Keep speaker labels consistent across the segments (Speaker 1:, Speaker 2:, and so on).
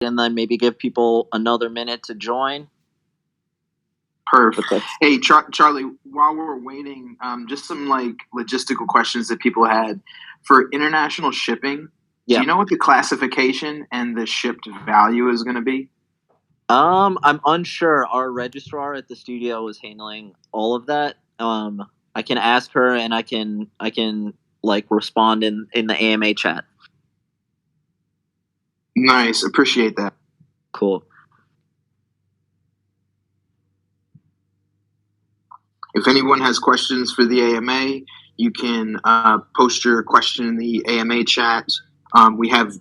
Speaker 1: and then maybe give people another minute to join.
Speaker 2: Perfect. Hey, Charlie, while we're waiting, just some like logistical questions that people had for international shipping. Yeah. Do you know what the classification and the shipped value is going to be?
Speaker 1: I'm unsure. Our registrar at the studio is handling all of that. I can ask her, and I can like respond in the AMA chat.
Speaker 2: Nice, appreciate that.
Speaker 1: Cool.
Speaker 2: If anyone has questions for the AMA, you can post your question in the AMA chat. We have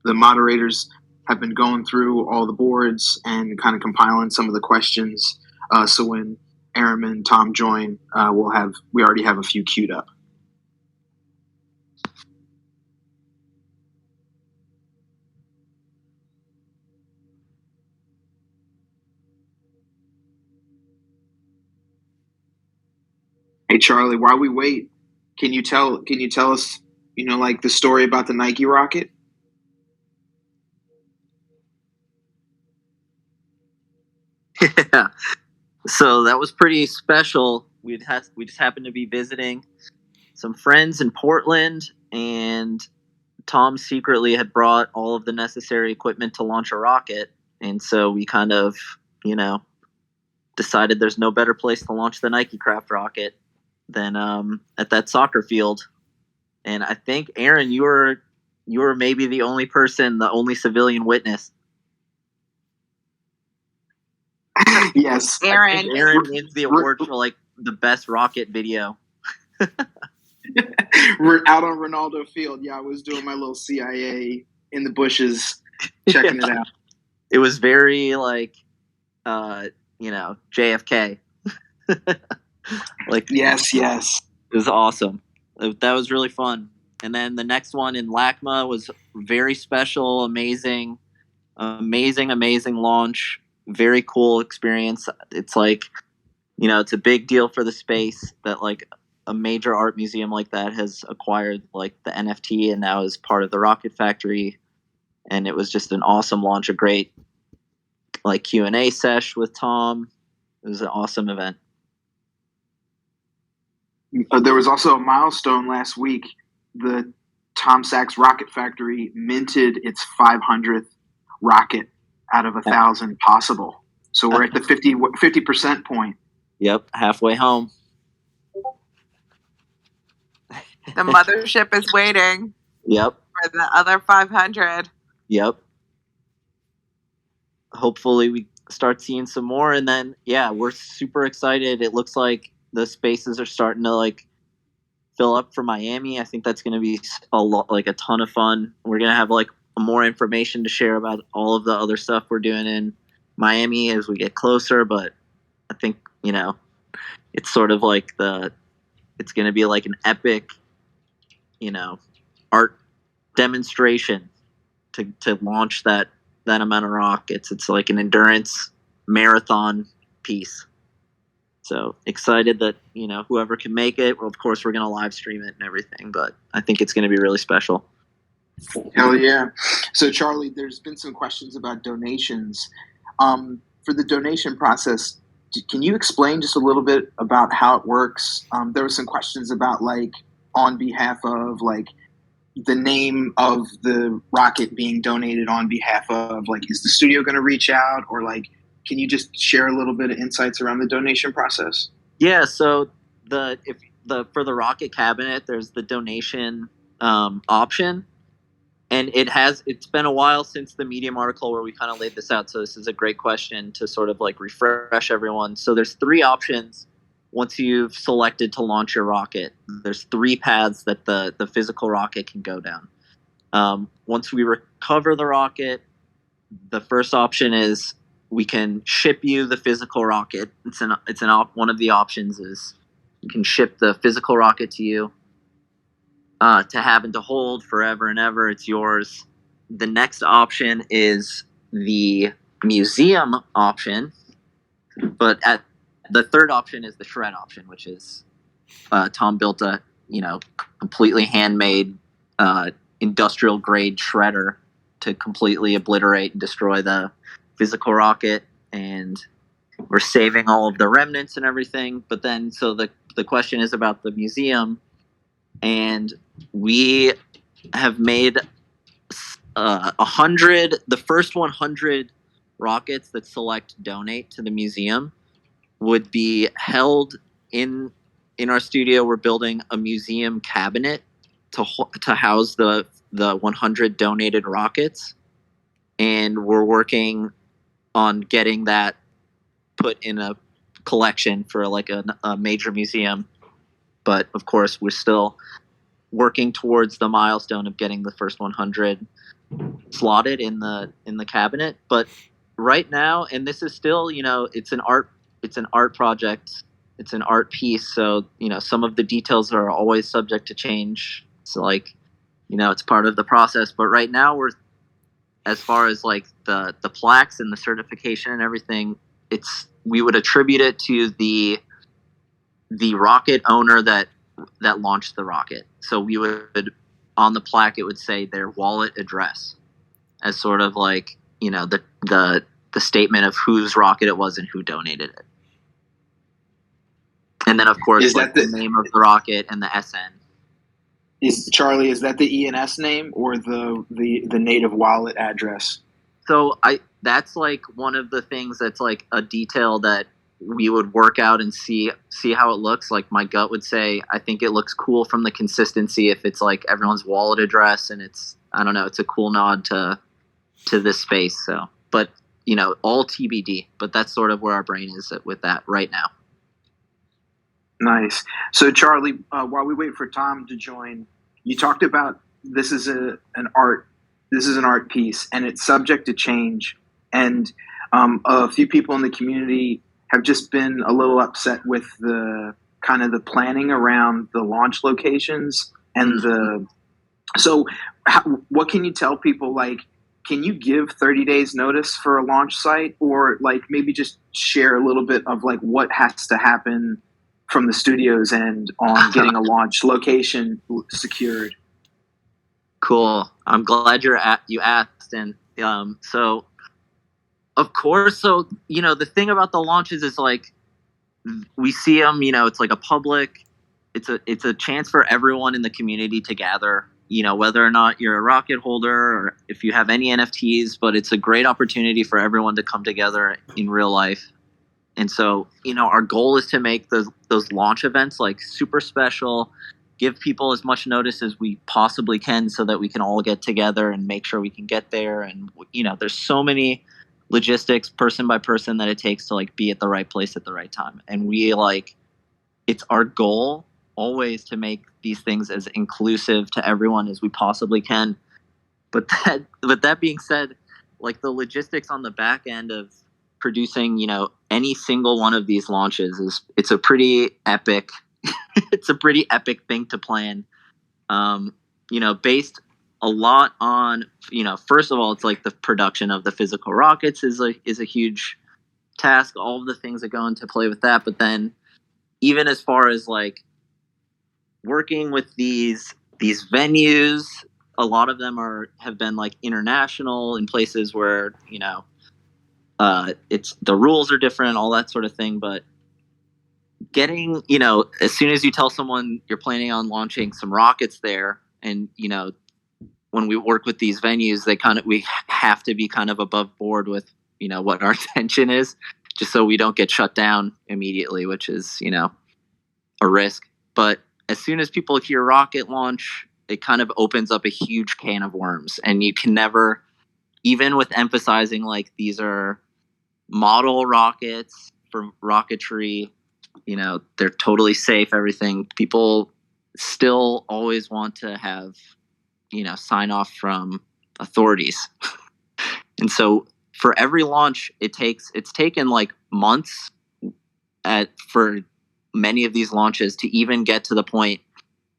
Speaker 2: the moderators have been going through all the boards and kind of compiling some of the questions. So when Aaron and Tom join, we already have a few queued up. Hey Charlie, while we wait, can you tell us, like the story about the Nike rocket?
Speaker 1: Yeah. So that was pretty special. We just happened to be visiting some friends in Portland, and Tom secretly had brought all of the necessary equipment to launch a rocket, and so we kind of, decided there's no better place to launch the Nike Craft rocket than at that soccer field. And I think, Aaron, you were maybe the only civilian witness.
Speaker 2: Yes,
Speaker 1: Aaron wins the award for like the best rocket video.
Speaker 2: We're out on Ronaldo Field. Yeah, I was doing my little CIA in the bushes, checking it out.
Speaker 1: It was very like, JFK. Like,
Speaker 2: yes,
Speaker 1: it was awesome. That was really fun. And then the next one in LACMA was very special, amazing launch. Very cool experience. It's like, it's a big deal for the space that like a major art museum like that has acquired like the NFT and now is part of the Rocket Factory. And it was just an awesome launch, a great like Q&A sesh with Tom. It was an awesome event.
Speaker 2: There was also a milestone last week. The Tom Sachs Rocket Factory minted its 500th rocket out of 1,000 possible. So we're at the 50% point.
Speaker 1: Yep, halfway home.
Speaker 3: The mothership is waiting.
Speaker 1: Yep.
Speaker 3: For the other 500.
Speaker 1: Yep. Hopefully we start seeing some more, and then we're super excited. It looks like the spaces are starting to like fill up for Miami. I think that's going to be a ton of fun. We're going to have like more information to share about all of the other stuff we're doing in Miami as we get closer, but I think, it's sort of like it's going to be like an epic, art demonstration to launch that amount of rockets. It's like an endurance marathon piece. So excited that, whoever can make it. Well, of course, we're going to live stream it and everything, but I think it's going to be really special.
Speaker 2: Hell yeah. So, Charlie, there's been some questions about donations. For the donation process, can you explain just a little bit about how it works? There were some questions about, like, on behalf of, like, the name of the rocket being donated on behalf of, like, is the studio going to reach out, or, like, can you just share a little bit of insights around the donation process?
Speaker 1: Yeah, so for the rocket cabinet, there's the donation option, and it's been a while since the Medium article where we kind of laid this out. So this is a great question to sort of like refresh everyone. So there's 3 options once you've selected to launch your rocket. There's 3 paths that the physical rocket can go down. Once we recover the rocket, the first option is we can ship you the physical rocket. One of the options is we can ship the physical rocket to you to have and to hold forever and ever. It's yours. The next option is the museum option, but the third option is the shred option, which is Tom built a completely handmade industrial grade shredder to completely obliterate and destroy the physical rocket, and we're saving all of the remnants and everything. But then, so the question is about the museum, and we have made 100. The first 100 rockets that select donate to the museum would be held in our studio. We're building a museum cabinet to house the 100 donated rockets, and we're working on getting that put in a collection for like a major museum. But of course, we're still working towards the milestone of getting the first 100 slotted in the cabinet. But right now, and this is still, it's an art project, it's an art piece, so some of the details are always subject to change. So like, it's part of the process. But right now, we're, as far as like the plaques and the certification and everything, we would attribute it to the rocket owner that launched the rocket. So we would, on the plaque, it would say their wallet address as sort of like, the statement of whose rocket it was and who donated it. And then, of course,
Speaker 2: Is
Speaker 1: like
Speaker 2: that
Speaker 1: the name of the rocket and the SN.
Speaker 2: Is that the ENS name or the native wallet address?
Speaker 1: So that's like one of the things that's like a detail that we would work out and see how it looks. Like my gut would say, I think it looks cool from the consistency if it's like everyone's wallet address, and it's, I don't know, it's a cool nod to this space. So, but all TBD, but that's sort of where our brain is with that right now.
Speaker 2: Nice. So Charlie, while we wait for Tom to join, you talked about this is an art piece, and it's subject to change. And a few people in the community have just been a little upset with the kind of the planning around the launch locations and what can you tell people? Like, can you give 30 days notice for a launch site, or like maybe just share a little bit of like what has to happen from the studio's end on getting a launch location secured?
Speaker 1: Cool. I'm glad you asked. And so of course, so the thing about the launches is like we see them, it's like a public, it's a chance for everyone in the community to gather, whether or not you're a rocket holder or if you have any NFTs, but it's a great opportunity for everyone to come together in real life. And so, our goal is to make those launch events like super special, give people as much notice as we possibly can so that we can all get together and make sure we can get there. And, there's so many logistics person by person that it takes to like be at the right place at the right time. And it's our goal always to make these things as inclusive to everyone as we possibly can. But that being said, like the logistics on the back end of producing, any single one of these launches it's a pretty epic it's a pretty epic thing to plan. Based a lot on, first of all, it's like the production of the physical rockets is a huge task, all of the things that go into play with that. But then even as far as like working with these venues, a lot of them have been like international in places where, it's the rules are different, all that sort of thing. But getting, as soon as you tell someone you're planning on launching some rockets there, and, when we work with these venues, we have to be kind of above board with, what our intention is, just so we don't get shut down immediately, which is, a risk. But as soon as people hear rocket launch, it kind of opens up a huge can of worms, and you can never, even with emphasizing like these are model rockets for rocketry, they're totally safe, everything, people still always want to have, sign off from authorities. And so for every launch, it's taken like months for many of these launches to even get to the point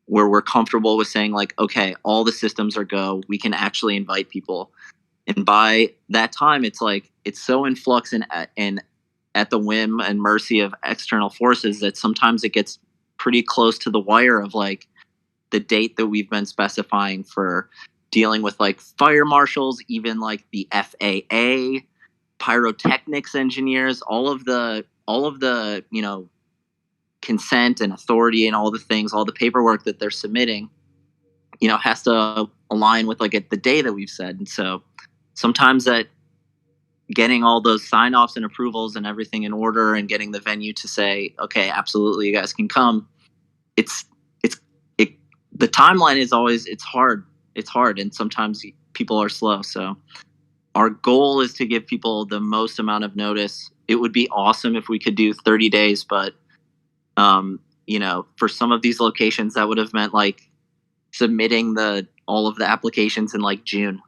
Speaker 1: where we're comfortable with saying like, okay, all the systems are go, we can actually invite people. And by that time, it's like, it's so in flux and at the whim and mercy of external forces that sometimes it gets pretty close to the wire of like the date that we've been specifying for dealing with like fire marshals, even like the FAA, pyrotechnics engineers, all of the consent and authority and all the things, all the paperwork that they're submitting, has to align with like the day that we've said. And so sometimes that getting all those sign-offs and approvals and everything in order and getting the venue to say, okay, absolutely, you guys can come. The timeline is always, it's hard, and sometimes people are slow. So our goal is to give people the most amount of notice. It would be awesome if we could do 30 days, but for some of these locations, that would have meant like submitting all of the applications in like June.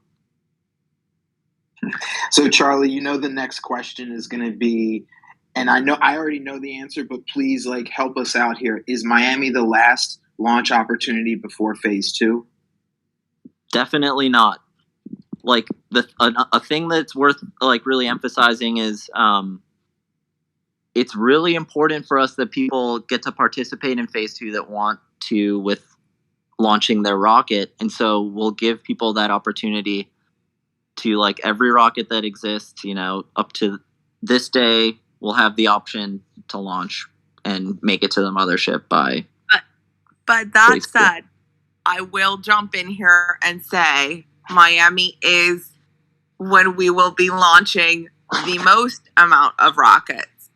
Speaker 2: So Charlie, the next question is going to be, and I already know the answer, but please like help us out here. Is Miami the last launch opportunity before phase 2?
Speaker 1: Definitely not. Like a thing that's worth like really emphasizing is it's really important for us that people get to participate in phase 2 that want to with launching their rocket. And so we'll give people that opportunity to, like, every rocket that exists, up to this day, we'll have the option to launch and make it to the mothership by.
Speaker 3: But that said, I will jump in here and say Miami is when we will be launching the most amount of rockets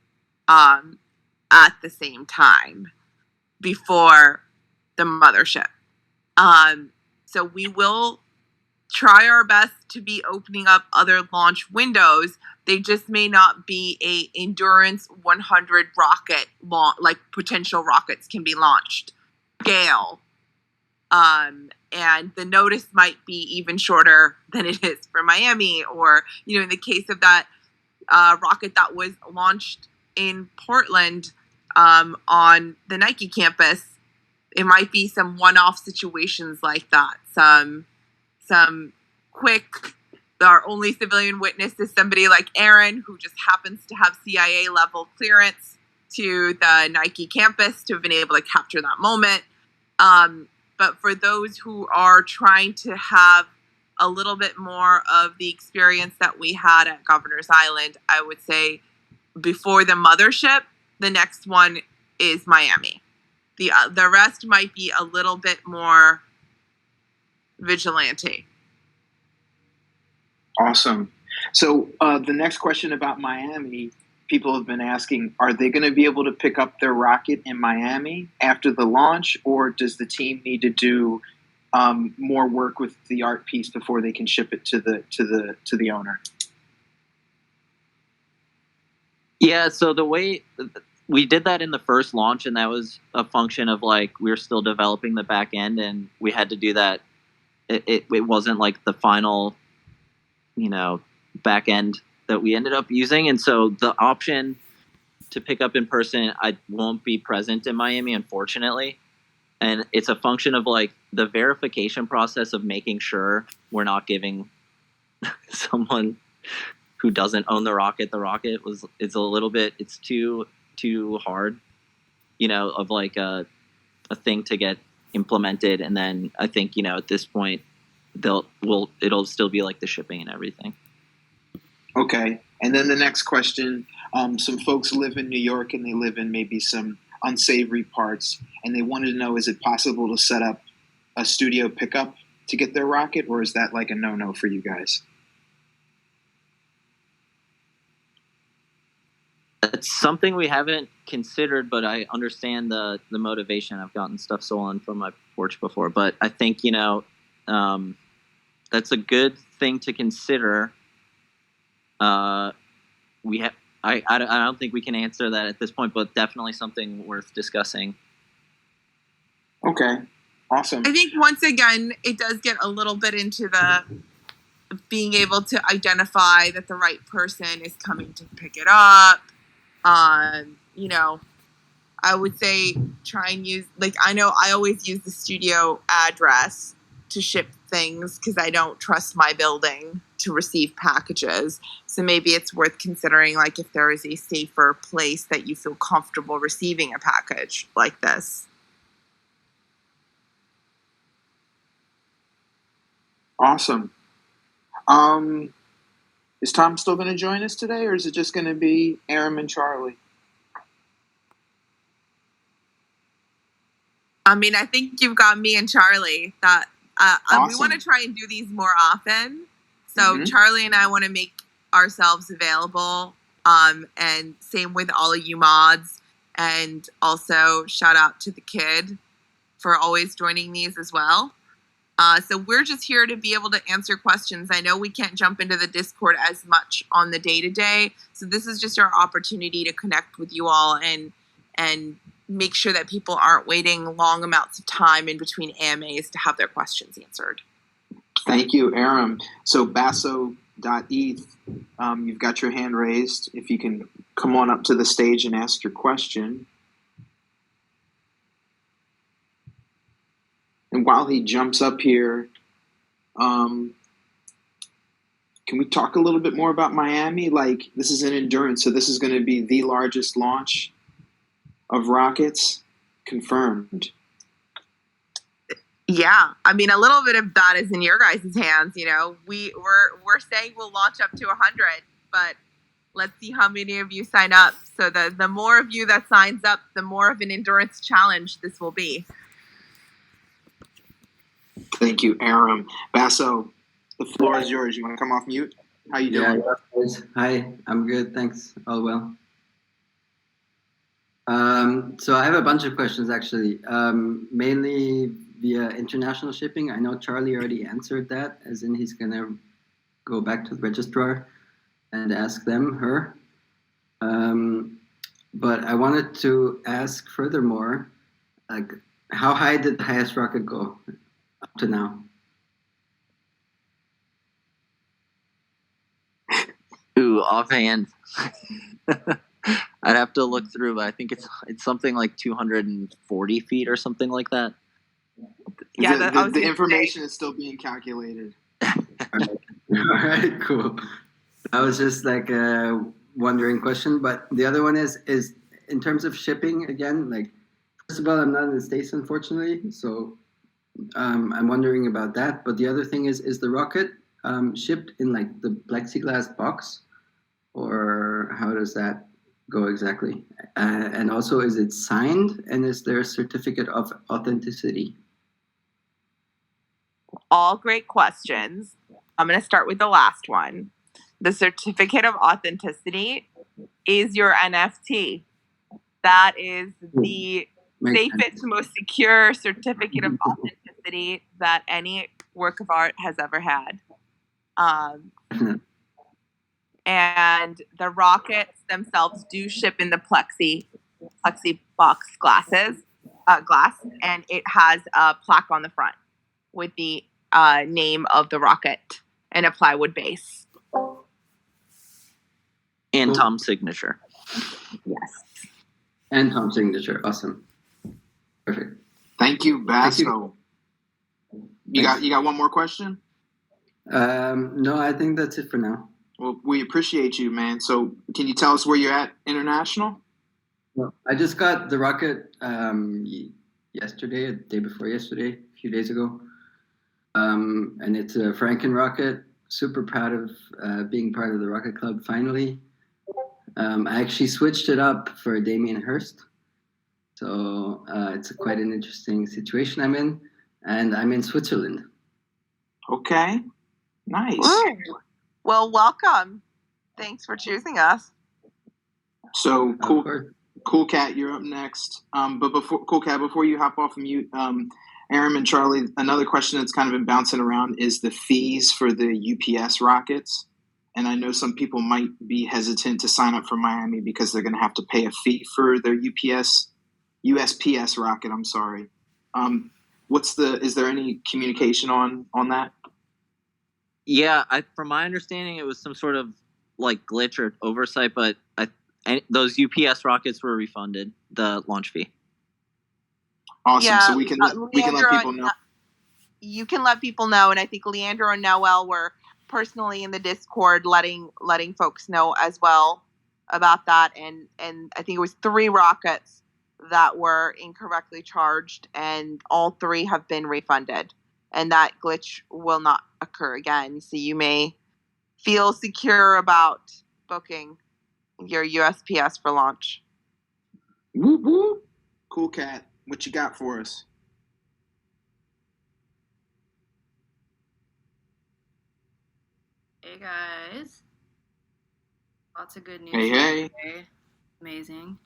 Speaker 3: at the same time before the mothership. So we will try our best to be opening up other launch windows. They just may not be a endurance 100 rocket like potential rockets can be launched scale. And the notice might be even shorter than it is for Miami, or in the case of that rocket that was launched in Portland on the Nike campus, it might be some one-off situations like that. Some quick, our only civilian witness is somebody like Aaron, who just happens to have CIA level clearance to the Nike campus to have been able to capture that moment. But for those who are trying to have a little bit more of the experience that we had at Governor's Island, I would say before the mothership, the next one is Miami. The rest might be a little bit more vigilante.
Speaker 2: Awesome. So the next question about Miami, people have been asking, are they going to be able to pick up their rocket in Miami after the launch, or does the team need to do more work with the art piece before they can ship it to the owner?
Speaker 1: Yeah, so the way we did that in the first launch, and that was a function of like we were still developing the back end, and we had to do that. It wasn't like the final, back end that we ended up using, and so the option to pick up in person, I won't be present in Miami, unfortunately. And it's a function of like the verification process of making sure we're not giving someone who doesn't own the rocket is a little bit, it's too hard, of like a thing to get implemented. And then I think, at this point it'll still be like the shipping and everything.
Speaker 2: Okay. And then the next question, some folks live in New York and they live in maybe some unsavory parts, and they wanted to know, is it possible to set up a studio pickup to get their rocket, or is that like a no-no for you guys?
Speaker 1: It's something we haven't considered, but I understand the motivation. I've gotten stuff stolen from my porch before, but I think, that's a good thing to consider. I don't think we can answer that at this point, but definitely something worth discussing.
Speaker 2: Okay, awesome.
Speaker 3: I think once again, it does get a little bit into the being able to identify that the right person is coming to pick it up. I would say try and use, like, I know I always use the studio address to ship things because I don't trust my building to receive packages. So maybe it's worth considering, like, if there is a safer place that you feel comfortable receiving a package like this.
Speaker 2: Awesome. Is Tom still going to join us today, or is it just going to be Aram and Charlie?
Speaker 3: I mean, I think you've got me and Charlie. That
Speaker 2: Awesome.
Speaker 3: we want to try and do these more often. So Charlie and I want to make ourselves available. And same with all of you mods. And also shout out to the kid for always joining these as well. So we're just here to be able to answer questions. I know we can't jump into the Discord as much on the day-to-day. So this is just our opportunity to connect with you all and make sure that people aren't waiting long amounts of time in between AMAs to have their questions answered.
Speaker 2: Thank you, Aram. So basso.eth, you've got your hand raised. If you can come on up to the stage and ask your question. And while he jumps up here, can we talk a little bit more about Miami? Like, this is an endurance, so this is going to be the largest launch of rockets confirmed.
Speaker 3: Yeah, I mean, a little bit of that is in your guys' hands. You know, we're saying we'll launch up to 100, but let's see how many of you sign up. So the more of you that signs up, the more of an endurance challenge this will be.
Speaker 2: Thank you, Aram. Basso, the floor is yours. You want to come off mute? How you doing?
Speaker 4: Yeah, hi, I'm good, thanks. All well. So I have a bunch of questions actually, mainly via international shipping. I know Charlie already answered that, as in he's gonna go back to the registrar and ask her. But I wanted to ask furthermore, like, how high did the highest rocket go up to now?
Speaker 1: Ooh, offhand. I'd have to look through, but I think it's something like 240 feet or something like that.
Speaker 3: Yeah,
Speaker 2: the information is still being calculated.
Speaker 4: All right, cool. I was just like a wondering question, but the other one is in terms of shipping again. Like, first of all, I'm not in the States, unfortunately, so I'm wondering about that. But the other thing is the rocket shipped in like the plexiglass box, or how does that go exactly? And also, is it signed, and is there a certificate of authenticity?
Speaker 3: All great questions. I'm going to start with the last one. The certificate of authenticity is your NFT. That is the safest, most secure certificate of authenticity that any work of art has ever had. And the rockets themselves do ship in the plexi box glass, and it has a plaque on the front with the name of the rocket and a plywood base.
Speaker 1: And Tom's signature.
Speaker 3: Yes.
Speaker 4: And Tom's signature. Awesome. Perfect.
Speaker 2: Thank you, Basso. You got one more question?
Speaker 4: No, I think that's it for now.
Speaker 2: Well, we appreciate you, man. So can you tell us where you're at international?
Speaker 4: Well, I just got the rocket yesterday, the day before yesterday, a few days ago. And it's a Franken rocket. Super proud of being part of the Rocket Club finally. I actually switched it up for Damien Hirst. So it's quite an interesting situation I'm in. And I'm in Switzerland.
Speaker 2: Okay. Nice.
Speaker 3: Wow. Well, welcome. Thanks for choosing us.
Speaker 2: So Cool Cat, you're up next. But before you hop off mute, Aram and Charlie, another question that's kind of been bouncing around is the fees for the UPS rockets. And I know some people might be hesitant to sign up for Miami because they're going to have to pay a fee for their USPS rocket. I'm sorry. Is there any communication on that?
Speaker 1: Yeah, from my understanding, it was some sort of like glitch or oversight, but those UPS rockets were refunded the launch fee.
Speaker 2: Awesome.
Speaker 3: Yeah,
Speaker 2: so we can let people know.
Speaker 3: You can let people know, and I think Leandro and Noel were personally in the Discord letting folks know as well about that. And I think it was 3 rockets that were incorrectly charged, and all 3 have been refunded. and that glitch will not occur again. So you may feel secure about booking your USPS for launch.
Speaker 2: Whoop whoop. Cool Cat, what you got for us?
Speaker 5: Hey guys, lots of good news.
Speaker 2: Hey.
Speaker 5: Today. Amazing.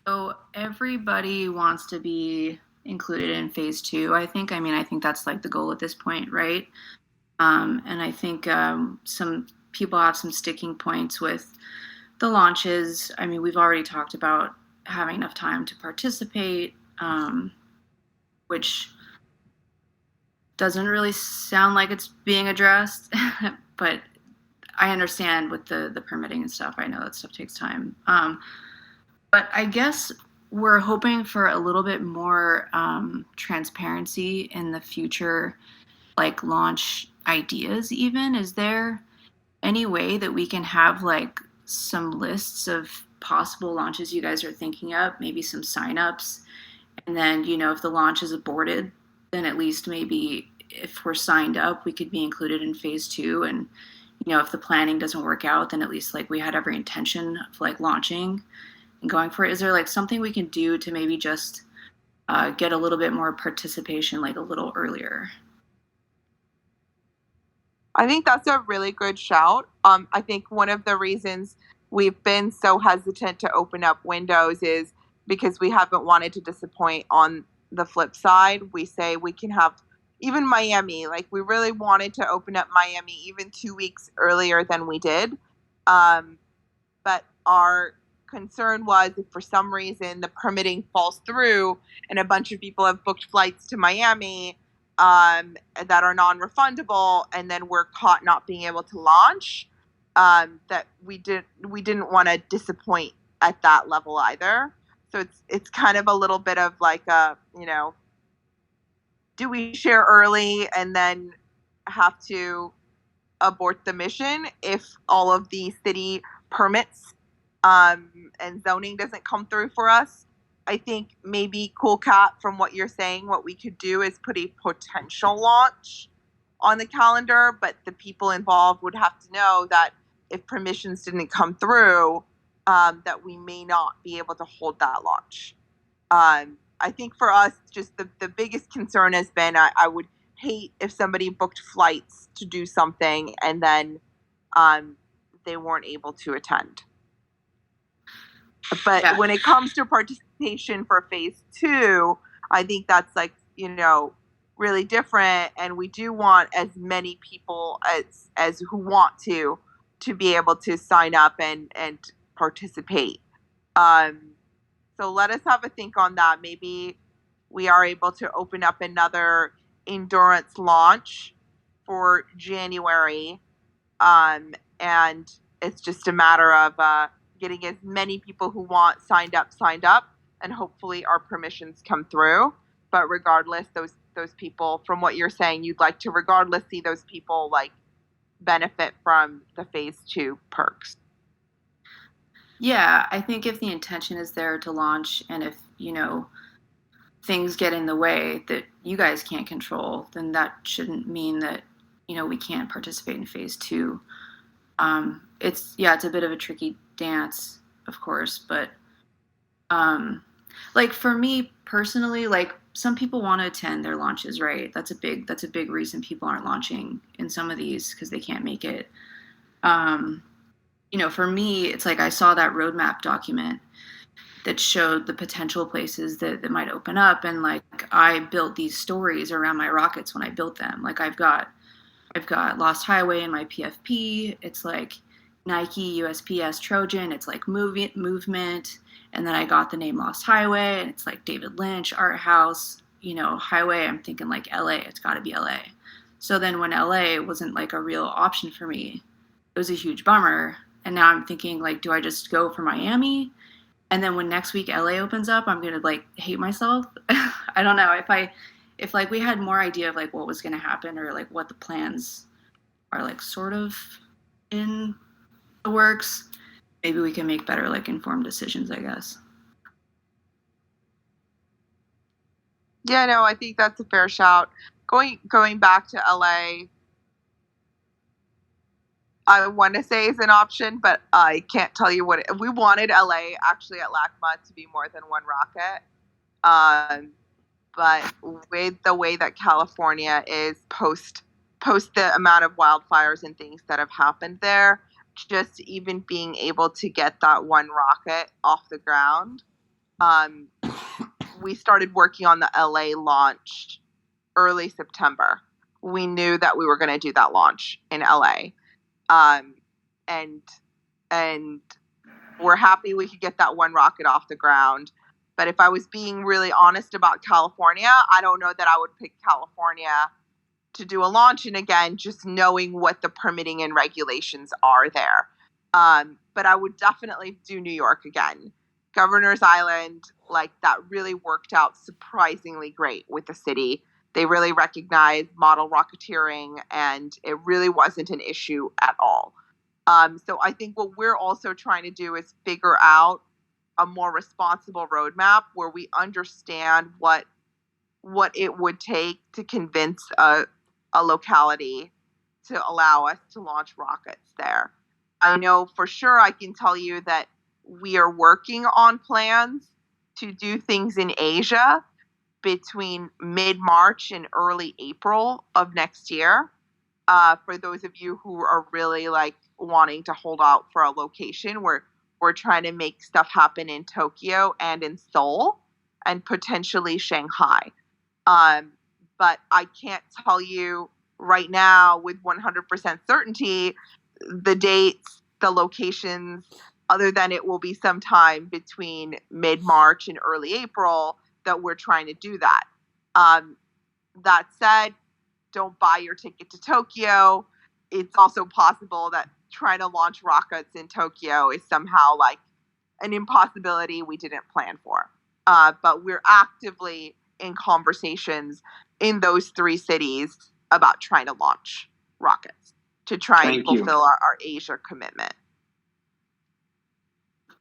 Speaker 5: So everybody wants to be included in phase 2. I think that's like the goal at this point, right? And I think some people have some sticking points with the launches. I mean, we've already talked about having enough time to participate, which doesn't really sound like it's being addressed, but I understand with the permitting and stuff. I know that stuff takes time. But I guess we're hoping for a little bit more transparency in the future, like launch ideas even. Is there any way that we can have like some lists of possible launches you guys are thinking of, maybe some signups, and then, if the launch is aborted, then at least maybe if we're signed up, we could be included in phase 2. And, if the planning doesn't work out, then at least like we had every intention of like launching and going for it. Is there like something we can do to maybe just get a little bit more participation like a little earlier?
Speaker 3: I think that's a really good shout. I think one of the reasons we've been so hesitant to open up windows is because we haven't wanted to disappoint. On the flip side, we say we can have even Miami, like we really wanted to open up Miami even 2 weeks earlier than we did. But our concern was if for some reason the permitting falls through and a bunch of people have booked flights to Miami that are non-refundable, and then we're caught not being able to launch, that we didn't want to disappoint at that level either. So it's kind of a little bit of like do we share early and then have to abort the mission if all of the city permits and zoning doesn't come through for us? I think maybe Cool Cat, from what you're saying, what we could do is put a potential launch on the calendar, but the people involved would have to know that if permissions didn't come through, that we may not be able to hold that launch. I think for us, just the biggest concern has been I would hate if somebody booked flights to do something and then they weren't able to attend. But when it comes to participation for phase 2, I think that's like, really different. And we do want as many people as who want to be able to sign up and participate. So let us have a think on that. Maybe we are able to open up another endurance launch for January. And it's just a matter of getting as many people who want signed up, and hopefully our permissions come through. But regardless, those people, from what you're saying, you'd like to regardless see those people like benefit from the phase 2 perks.
Speaker 5: Yeah, I think if the intention is there to launch, and if, things get in the way that you guys can't control, then that shouldn't mean that, we can't participate in phase 2. It's a bit of a tricky dance, of course, but like for me personally, like some people want to attend their launches, right? That's a big reason people aren't launching in some of these, because they can't make it. For me, it's like I saw that roadmap document that showed the potential places that might open up, and like I built these stories around my rockets when I built them. Like I've got Lost Highway in my PFP. It's like Nike USPS Trojan. It's like movement. And then I got the name Lost Highway, and it's like David Lynch, art house, highway. I'm thinking like LA. It's got to be LA. So then when LA wasn't like a real option for me, it was a huge bummer. And now I'm thinking like, do I just go for Miami? And then when next week LA opens up, I'm gonna like hate myself. I don't know. If like we had more idea of like what was gonna happen, or like what the plans are like sort of in the works, maybe we can make better like informed decisions, I guess.
Speaker 3: Yeah, no, I think that's a fair shout. Going back to LA, I want to say is an option, but I can't tell you what we wanted LA actually at LACMA to be more than one rocket. But with the way that California is post the amount of wildfires and things that have happened there, just even being able to get that one rocket off the ground, we started working on the LA launch early September. We knew that we were going to do that launch in LA, and and we're happy we could get that one rocket off the ground. But if I was being really honest about California, I don't know that I would pick California to do a launch in again, just knowing what the permitting and regulations are there. But I would definitely do New York again. Governor's Island, like that really worked out surprisingly great with the city. They really recognized model rocketeering, and it really wasn't an issue at all. So I think what we're also trying to do is figure out a more responsible roadmap where we understand what it would take to convince a locality to allow us to launch rockets there. I know for sure I can tell you that we are working on plans to do things in Asia between mid-March and early April of next year. For those of you who are really like wanting to hold out for a location, we're trying to make stuff happen in Tokyo and in Seoul and potentially Shanghai. But I can't tell you right now with 100% certainty the dates, the locations, other than it will be sometime between mid-March and early April that we're trying to do that. That said, don't buy your ticket to Tokyo. It's also possible that trying to launch rockets in Tokyo is somehow like an impossibility we didn't plan for. But we're actively in conversations in those three cities about trying to launch rockets to try and fulfill our Asia commitment.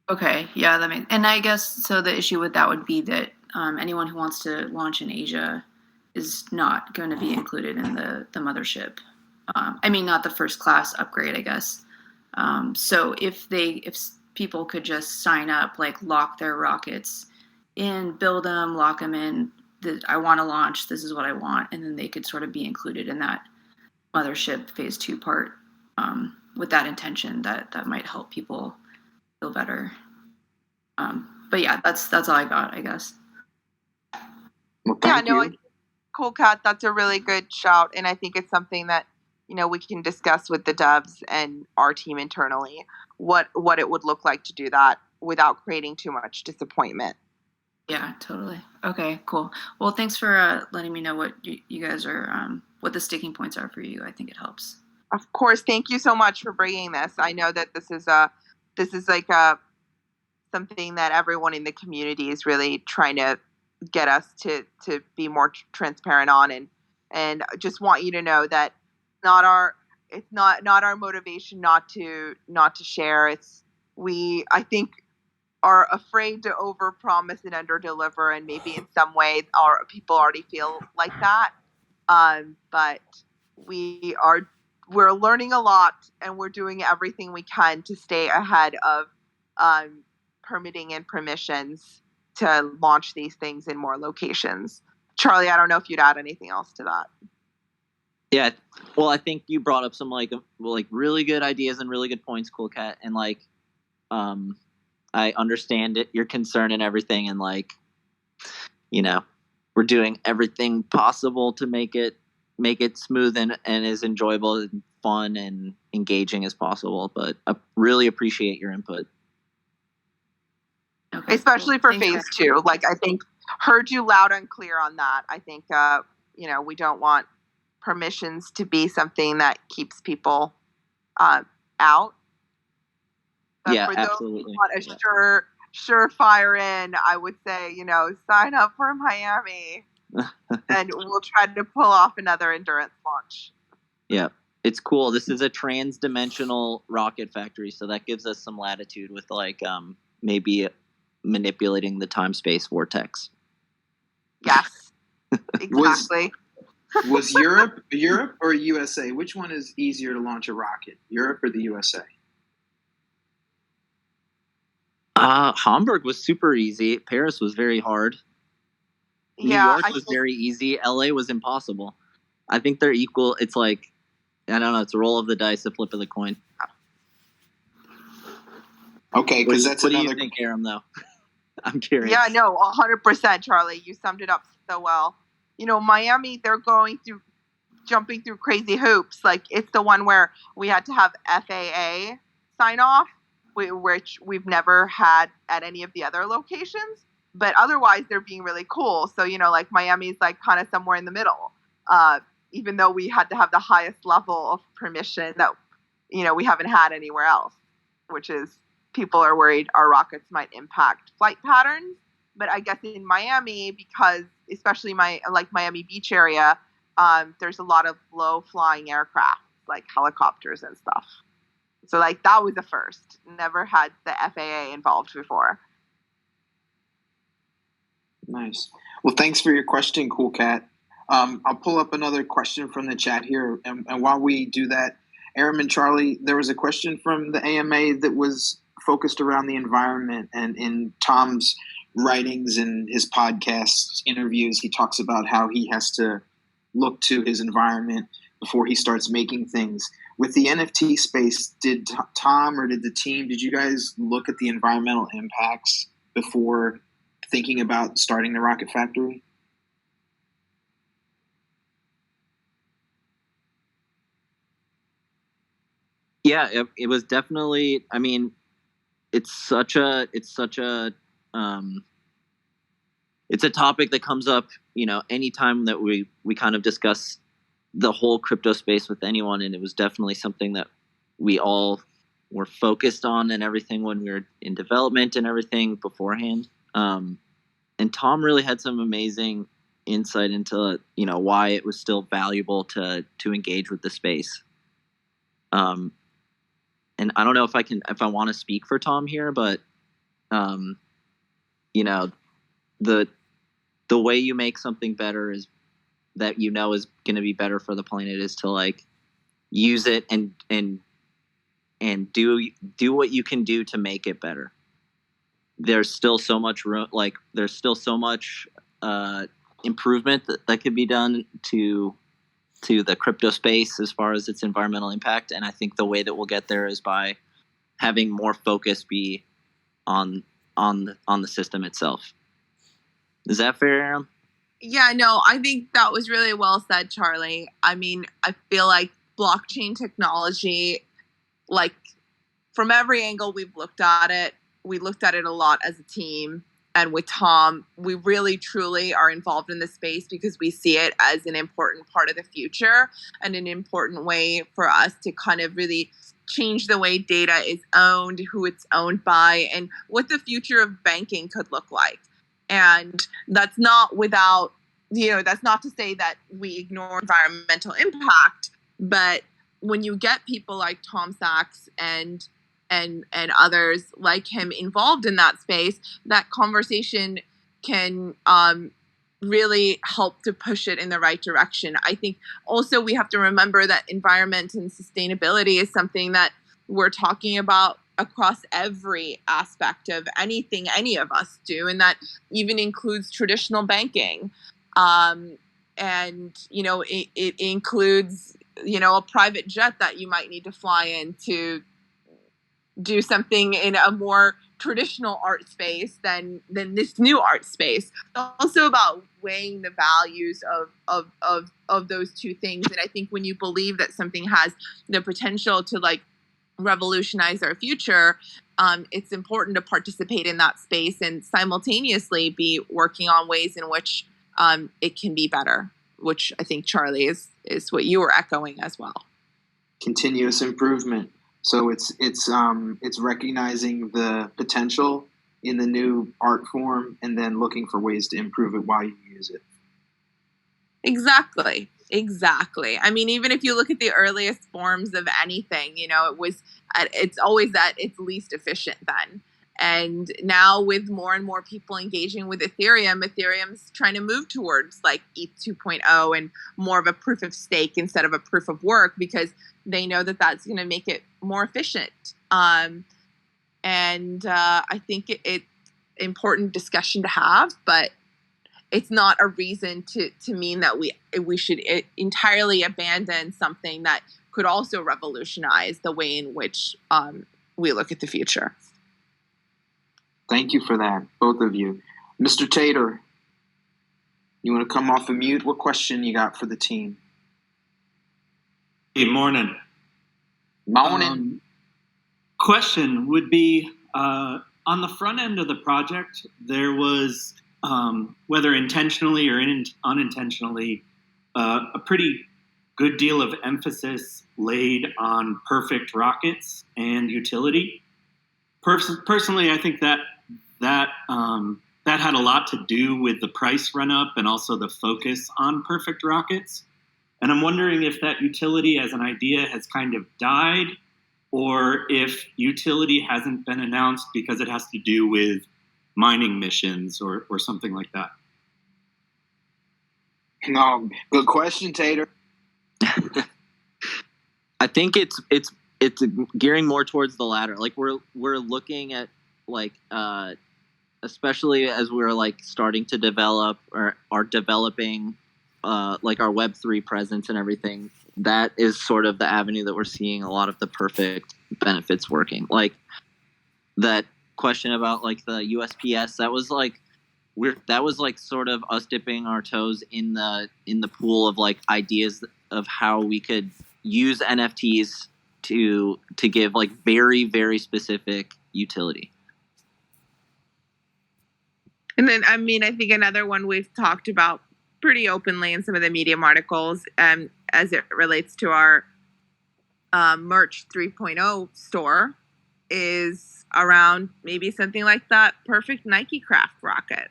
Speaker 5: Okay, yeah, and I guess so. The issue with that would be that anyone who wants to launch in Asia is not going to be included in the mothership. I mean, not the first class upgrade, I guess. So if people could just sign up, like lock their rockets in, build them, lock them in. I want to launch. This is what I want, and then they could sort of be included in that mothership phase 2 part with that intention. That might help people feel better. But yeah, that's all I got, I guess.
Speaker 2: Well, thank you.
Speaker 3: Cool, Kat. That's a really good shout, and I think it's something that we can discuss with the devs and our team internally what it would look like to do that without creating too much disappointment.
Speaker 5: Yeah, totally. Okay, cool. Well, thanks for letting me know what you guys are, what the sticking points are for you. I think it helps.
Speaker 3: Of course. Thank you so much for bringing this. I know that this is like something that everyone in the community is really trying to get us to be more transparent on, and just want you to know that it's not our motivation not to share. I think are afraid to overpromise and underdeliver, and maybe in some ways our people already feel like that. But we're learning a lot, and we're doing everything we can to stay ahead of permitting and permissions to launch these things in more locations. Charlie, I don't know if you'd add anything else to that.
Speaker 1: Yeah, well, I think you brought up some like really good ideas and really good points, Cool Cat, and I understand your concern and everything, and we're doing everything possible to make it smooth and as enjoyable and fun and engaging as possible. But I really appreciate your input.
Speaker 3: Okay, especially cool. For phase 2. Like, I think heard you loud and clear on that. I think we don't want permissions to be something that keeps people out. But
Speaker 1: yeah,
Speaker 3: for
Speaker 1: absolutely.
Speaker 3: Those who want a surefire in, I would say, sign up for Miami, and we'll try to pull off another endurance launch.
Speaker 1: Yeah, it's cool. This is a trans-dimensional rocket factory, so that gives us some latitude with maybe manipulating the time-space vortex.
Speaker 3: Yes. Exactly.
Speaker 2: Was Europe or USA? Which one is easier to launch a rocket, Europe or the USA?
Speaker 1: Hamburg was super easy. Paris was very hard. New York was very easy. LA was impossible. I think they're equal. It's like, I don't know, it's a roll of the dice, a flip of the coin.
Speaker 2: Okay, because that's
Speaker 1: what
Speaker 2: another.
Speaker 1: What do you think, Aram, though? I'm curious.
Speaker 3: Yeah, no, 100%, Charlie. You summed it up so well. Miami, they're jumping through crazy hoops. Like, it's the one where we had to have FAA sign off, which we've never had at any of the other locations. But otherwise, they're being really cool. So, like Miami's like kind of somewhere in the middle. Even though we had to have the highest level of permission that, we haven't had anywhere else, which is people are worried our rockets might impact flight patterns. But I guess in Miami, because especially Miami Beach area, there's a lot of low flying aircraft, like helicopters and stuff. So like that was the first. Never had the FAA involved before.
Speaker 2: Nice. Well, thanks for your question, Cool Cat. I'll pull up another question from the chat here. And while we do that, Aram and Charlie, there was a question from the AMA that was focused around the environment. And in Tom's writings and his podcasts, interviews, he talks about how he has to look to his environment before he starts making things. With the NFT space, did Tom or did the team, did you guys look at the environmental impacts before thinking about starting the Rocket Factory?
Speaker 1: Yeah, it was definitely, I mean, it's such a topic that comes up, anytime that we kind of discuss the whole crypto space with anyone. And it was definitely something that we all were focused on and everything when we were in development and everything beforehand. And Tom really had some amazing insight into, why it was still valuable to engage with the space. And I don't know if I want to speak for Tom here, but, the way you make something better is that, is going to be better for the planet is to like use it and do what you can do to make it better. There's still so much room, there's still so much improvement that could be done to the crypto space as far as its environmental impact. And I think the way that we'll get there is by having more focus be on the system itself. Is that fair, Aram?
Speaker 3: Yeah, no, I think that was really well said, Charlie. I mean, I feel like blockchain technology, like from every angle we've looked at it, we looked at it a lot as a team. And with Tom, we really truly are involved in the space because we see it as an important part of the future and an important way for us to kind of really change the way data is owned, who it's owned by, and what the future of banking could look like. And that's not without, that's not to say that we ignore environmental impact, but when you get people like Tom Sachs and others like him involved in that space, that conversation can really help to push it in the right direction. I think also we have to remember that environment and sustainability is something that we're talking about across every aspect of anything any of us do, and that even includes traditional banking. And, it includes, a private jet that you might need to fly in to do something in a more traditional art space than this new art space. It's also about weighing the values of those two things. And I think when you believe that something has the potential to like revolutionize our future, it's important to participate in that space and simultaneously be working on ways in which it can be better, which I think, Charlie, is what you were echoing as well.
Speaker 2: Continuous improvement. So it's recognizing the potential in the new art form and then looking for ways to improve it while you use it.
Speaker 3: Exactly. I mean, even if you look at the earliest forms of anything, it's always at its least efficient then. And now with more and more people engaging with Ethereum's trying to move towards like ETH 2.0 and more of a proof of stake instead of a proof of work, because they know that that's going to make it more efficient. I think it's important discussion to have, but it's not a reason to mean that we should entirely abandon something that could also revolutionize the way in which we look at the future.
Speaker 2: Thank you for that, both of you. Mr. Tater, you want to come off of mute? What question you got for the team?
Speaker 6: Hey, morning.
Speaker 2: Morning.
Speaker 6: Question would be, on the front end of the project, there was, whether intentionally or unintentionally, a pretty good deal of emphasis laid on perfect rockets and utility. Personally, I think that had a lot to do with the price run up and also the focus on perfect rockets. And I'm wondering if that utility as an idea has kind of died, or if utility hasn't been announced because it has to do with mining missions or something like that.
Speaker 2: No, good question, Tater.
Speaker 1: I think it's gearing more towards the latter. Like we're looking at like especially as we're like starting to develop or are developing like our Web3 presence and everything. That is sort of the avenue that we're seeing a lot of the perfect benefits working. Like that question about like the USPS, that was like sort of us dipping our toes in the pool of like ideas of how we could use NFTs to give like very, very specific utility.
Speaker 3: And then, I mean, I think another one we've talked about pretty openly in some of the Medium articles, as it relates to our merch 3.0 store, is around maybe something like that perfect Nike Craft rocket.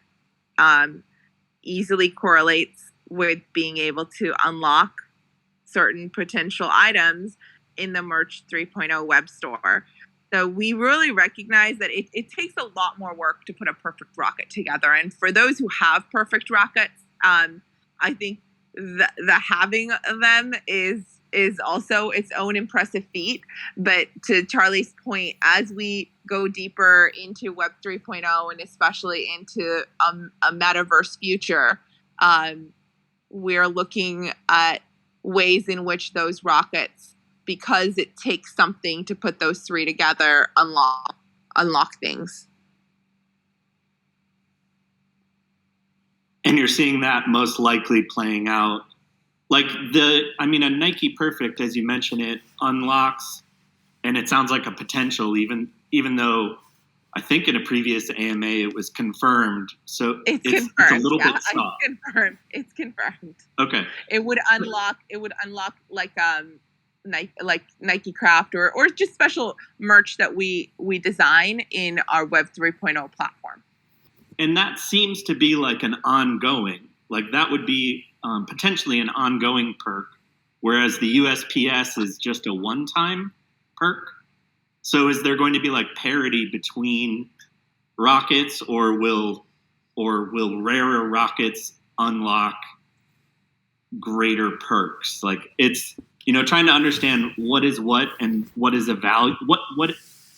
Speaker 3: Easily correlates with being able to unlock certain potential items in the merch 3.0 web store. So we really recognize that it takes a lot more work to put a perfect rocket together. And for those who have perfect rockets, I think the having them is also its own impressive feat. But to Charlie's point, as we go deeper into Web 3.0 and especially into a metaverse future, we're looking at ways in which those rockets, because it takes something to put those three together, unlock things.
Speaker 6: And you're seeing that most likely playing out. Like a Nike Perfect, as you mentioned, it unlocks, and it sounds like a potential, even though I think in a previous AMA it was confirmed. So it's confirmed. It's a little bit soft.
Speaker 3: It's confirmed.
Speaker 6: Okay.
Speaker 3: It would unlock like Nike Craft or just special merch that we design in our Web 3.0 platform.
Speaker 6: And that seems to be like an ongoing, like that would be potentially an ongoing perk, whereas the USPS is just a one-time perk. So is there going to be like parity between rockets, or will rarer rockets unlock greater perks? Like it's, trying to understand what is what and what is a value,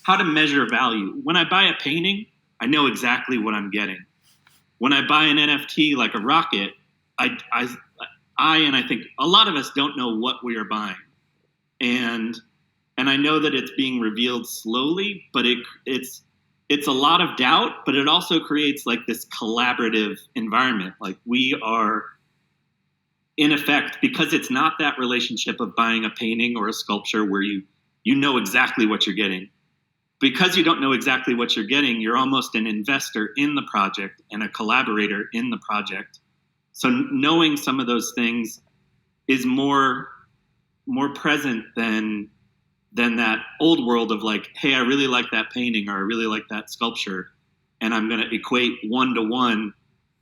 Speaker 6: how to measure value. When I buy a painting, I know exactly what I'm getting. When I buy an NFT like a rocket, I think a lot of us don't know what we are buying, and I know that it's being revealed slowly, but it's a lot of doubt, but it also creates like this collaborative environment. Like we are, in effect, because it's not that relationship of buying a painting or a sculpture where you know exactly what you're getting. Because you don't know exactly what you're getting, you're almost an investor in the project and a collaborator in the project. So knowing some of those things is more present than that old world of like, hey, I really like that painting or I really like that sculpture, and I'm going to equate 1-to-1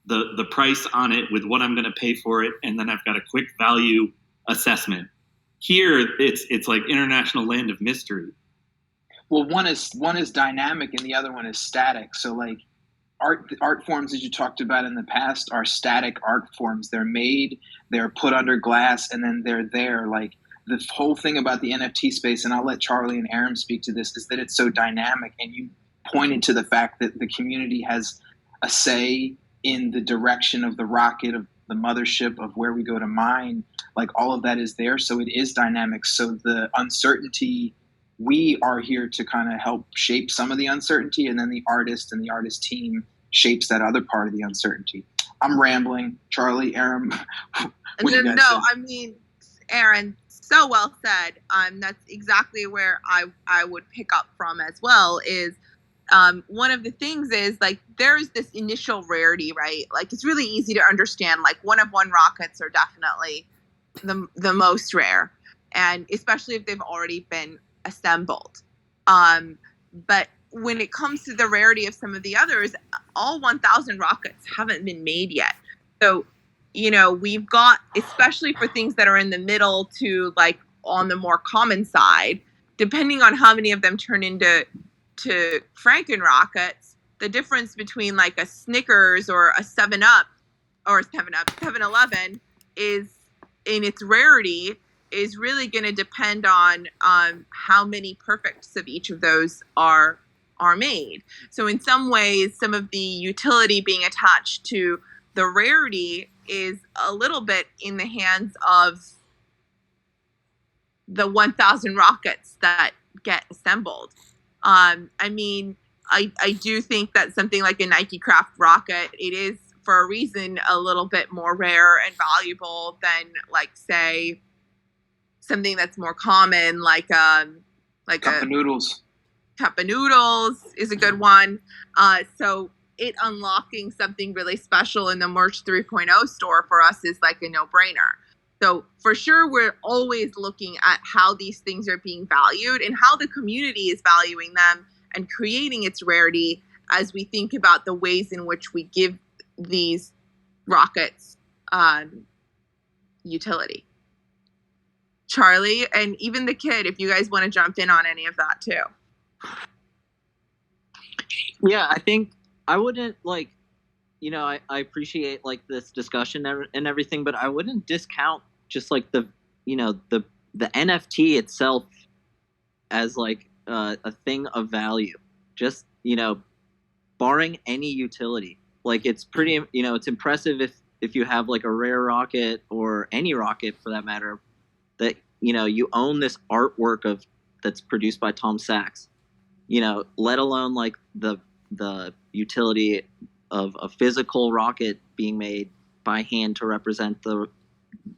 Speaker 6: the price on it with what I'm going to pay for it, and then I've got a quick value assessment. Here, it's like international land of mystery.
Speaker 2: Well, one is dynamic and the other one is static. So like art forms that you talked about in the past are static art forms. They're made, they're put under glass, and then they're there. Like the whole thing about the NFT space, and I'll let Charlie and Aaron speak to this, is that it's so dynamic. And you pointed to the fact that the community has a say in the direction of the rocket, of the mothership, of where we go to mine. Like all of that is there. So it is dynamic. So the uncertainty, we are here to kind of help shape some of the uncertainty, and then the artist and the artist team shapes that other part of the uncertainty. I'm rambling. Charlie, Aaron, what do you guys say?
Speaker 3: I mean, Aaron, so well said. That's exactly where I would pick up from as well. Is one of the things is like there's this initial rarity, right? Like it's really easy to understand. Like one of one rockets are definitely the most rare, and especially if they've already been assembled. But when it comes to the rarity of some of the others, all 1,000 rockets haven't been made yet. So, we've got, especially for things that are in the middle to like on the more common side, depending on how many of them turn into Franken rockets, the difference between like a Snickers or a 7-Up or 7-Eleven is in its rarity is really going to depend on how many perfects of each of those are made. So in some ways, some of the utility being attached to the rarity is a little bit in the hands of the 1,000 rockets that get assembled. I mean, I do think that something like a Nike Craft rocket, it is for a reason a little bit more rare and valuable than like say something that's more common like
Speaker 2: Cup of noodles.
Speaker 3: Cup of noodles is a good one. So it unlocking something really special in the Merch 3.0 store for us is like a no-brainer. So for sure, we're always looking at how these things are being valued and how the community is valuing them and creating its rarity as we think about the ways in which we give these rockets utility. Charlie, and even the kid, if you guys want to jump in on any of that too.
Speaker 1: Yeah, I think I wouldn't like, I appreciate like this discussion and everything, but I wouldn't discount just like the NFT itself as like a thing of value. Just, barring any utility. Like it's pretty, it's impressive if you have like a rare rocket or any rocket for that matter, that you own this artwork that's produced by Tom Sachs, let alone like the utility of a physical rocket being made by hand to represent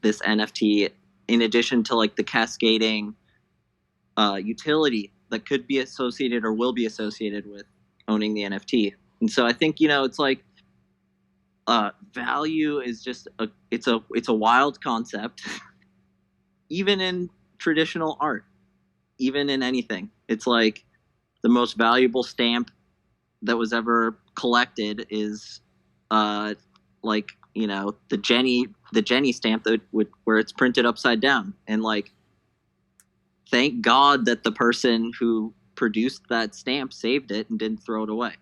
Speaker 1: this NFT, in addition to like the cascading utility that could be associated or will be associated with owning the NFT. And so I think it's like value is just it's a wild concept. Even in traditional art, even in anything, it's like the most valuable stamp that was ever collected is like the Jenny stamp where it's printed upside down, and like thank God that the person who produced that stamp saved it and didn't throw it away.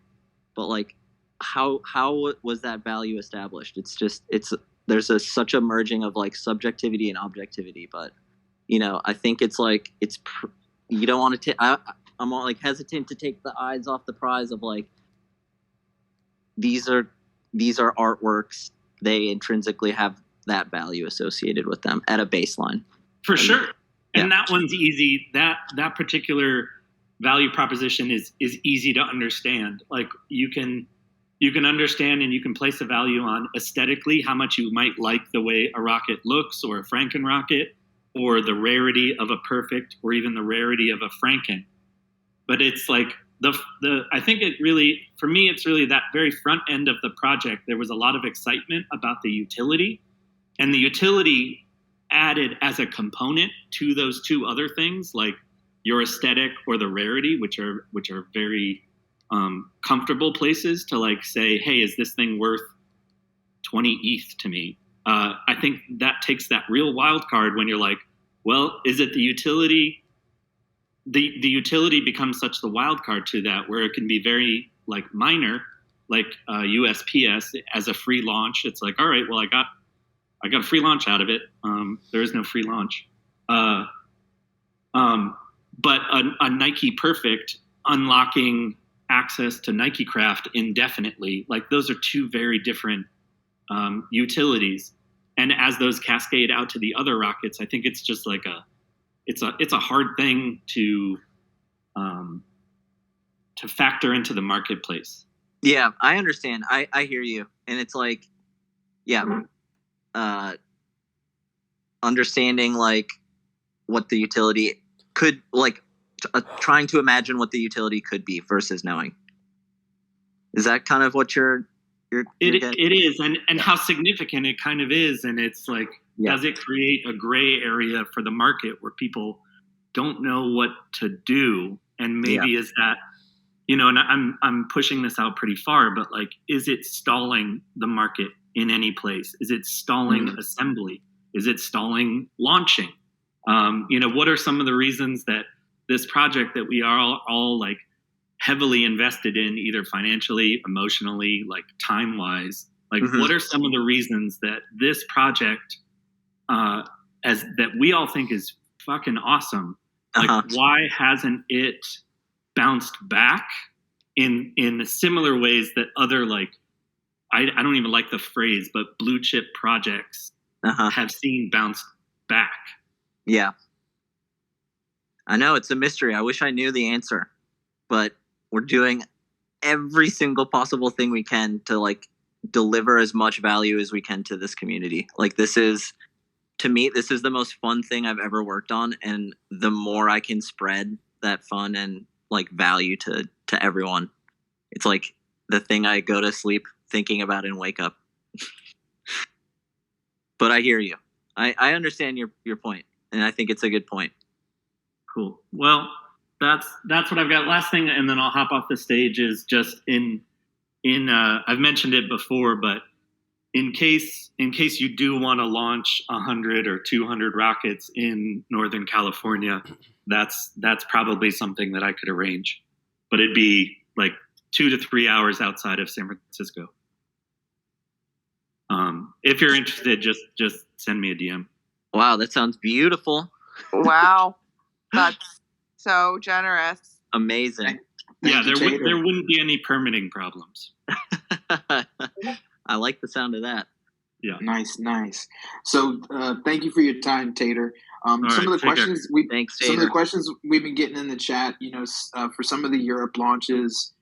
Speaker 1: But like how was that value established? There's such a merging of like subjectivity and objectivity, but I think it's like you don't want to I'm like hesitant to take the eyes off the prize of like these are artworks. They intrinsically have that value associated with them at a baseline.
Speaker 6: For sure. And that one's easy. That particular value proposition is easy to understand. Like you can understand and you can place a value on aesthetically how much you might like the way a rocket looks, or a Franken rocket, or the rarity of a perfect, or even the rarity of a Franken. But it's like I think it really, for me, it's really that very front end of the project. There was a lot of excitement about the utility, and the utility added as a component to those two other things, like your aesthetic or the rarity, which are very comfortable places to like say, hey, is this thing worth 20 ETH to me? I think that takes that real wild card when you're like, well, is it the utility the utility becomes such the wild card to that, where it can be very like minor, like USPS as a free launch. It's like, all right, well, I got a free launch out of it. There is no free launch. But a Nike Perfect unlocking access to Nike Craft indefinitely, like those are two very different utilities. And as those cascade out to the other rockets, I think it's just like it's a hard thing to factor into the marketplace.
Speaker 1: Yeah, I understand. I hear you, and it's like, yeah, understanding like what the utility could like, trying to imagine what the utility could be versus knowing. Is that kind of what you're
Speaker 6: it is, and how significant it kind of is, and it's like, does it create a gray area for the market where people don't know what to do? And maybe is that, and I'm pushing this out pretty far, but like, is it stalling the market in any place? Is it stalling assembly? Is it stalling launching? What are some of the reasons that this project that we are all like heavily invested in, either financially, emotionally, like time-wise, like what are some of the reasons that this project, as that we all think is fucking awesome, like why hasn't it bounced back in similar ways that other, like, I don't even like the phrase, but blue chip projects have seen bounced back?
Speaker 1: Yeah. I know, it's a mystery. I wish I knew the answer, but we're doing every single possible thing we can to like deliver as much value as we can to this community. Like, this is, to me, this is the most fun thing I've ever worked on. And the more I can spread that fun and like value to everyone, it's like the thing I go to sleep thinking about and wake up. But I hear you. I understand your point, and I think it's a good point.
Speaker 6: Cool. Well, that's what I've got. Last thing, and then I'll hop off the stage, is just in I've mentioned it before, but in case you do want to launch 100 or 200 rockets in Northern California, that's probably something that I could arrange, but it'd be like 2 to 3 hours outside of San Francisco. If you're interested, just send me a DM.
Speaker 1: Wow, that sounds beautiful.
Speaker 3: Wow, that's so generous.
Speaker 1: Amazing.
Speaker 6: Yeah, there wouldn't be any permitting problems.
Speaker 1: I like the sound of that.
Speaker 6: Yeah.
Speaker 2: Nice. So thank you for your time, Tater. Some of the questions we've been getting in the chat, for some of the Europe launches,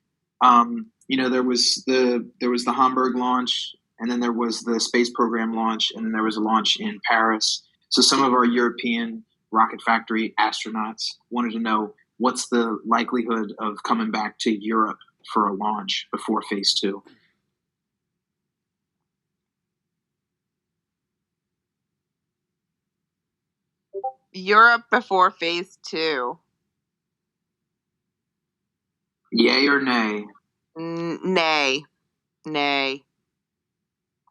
Speaker 2: there was the Hamburg launch, and then there was the space program launch, and then there was a launch in Paris. So some of our European Rocket Factory astronauts wanted to know, what's the likelihood of coming back to Europe for a launch before phase 2?
Speaker 3: Europe before phase 2.
Speaker 2: Yay or nay?
Speaker 3: Nay.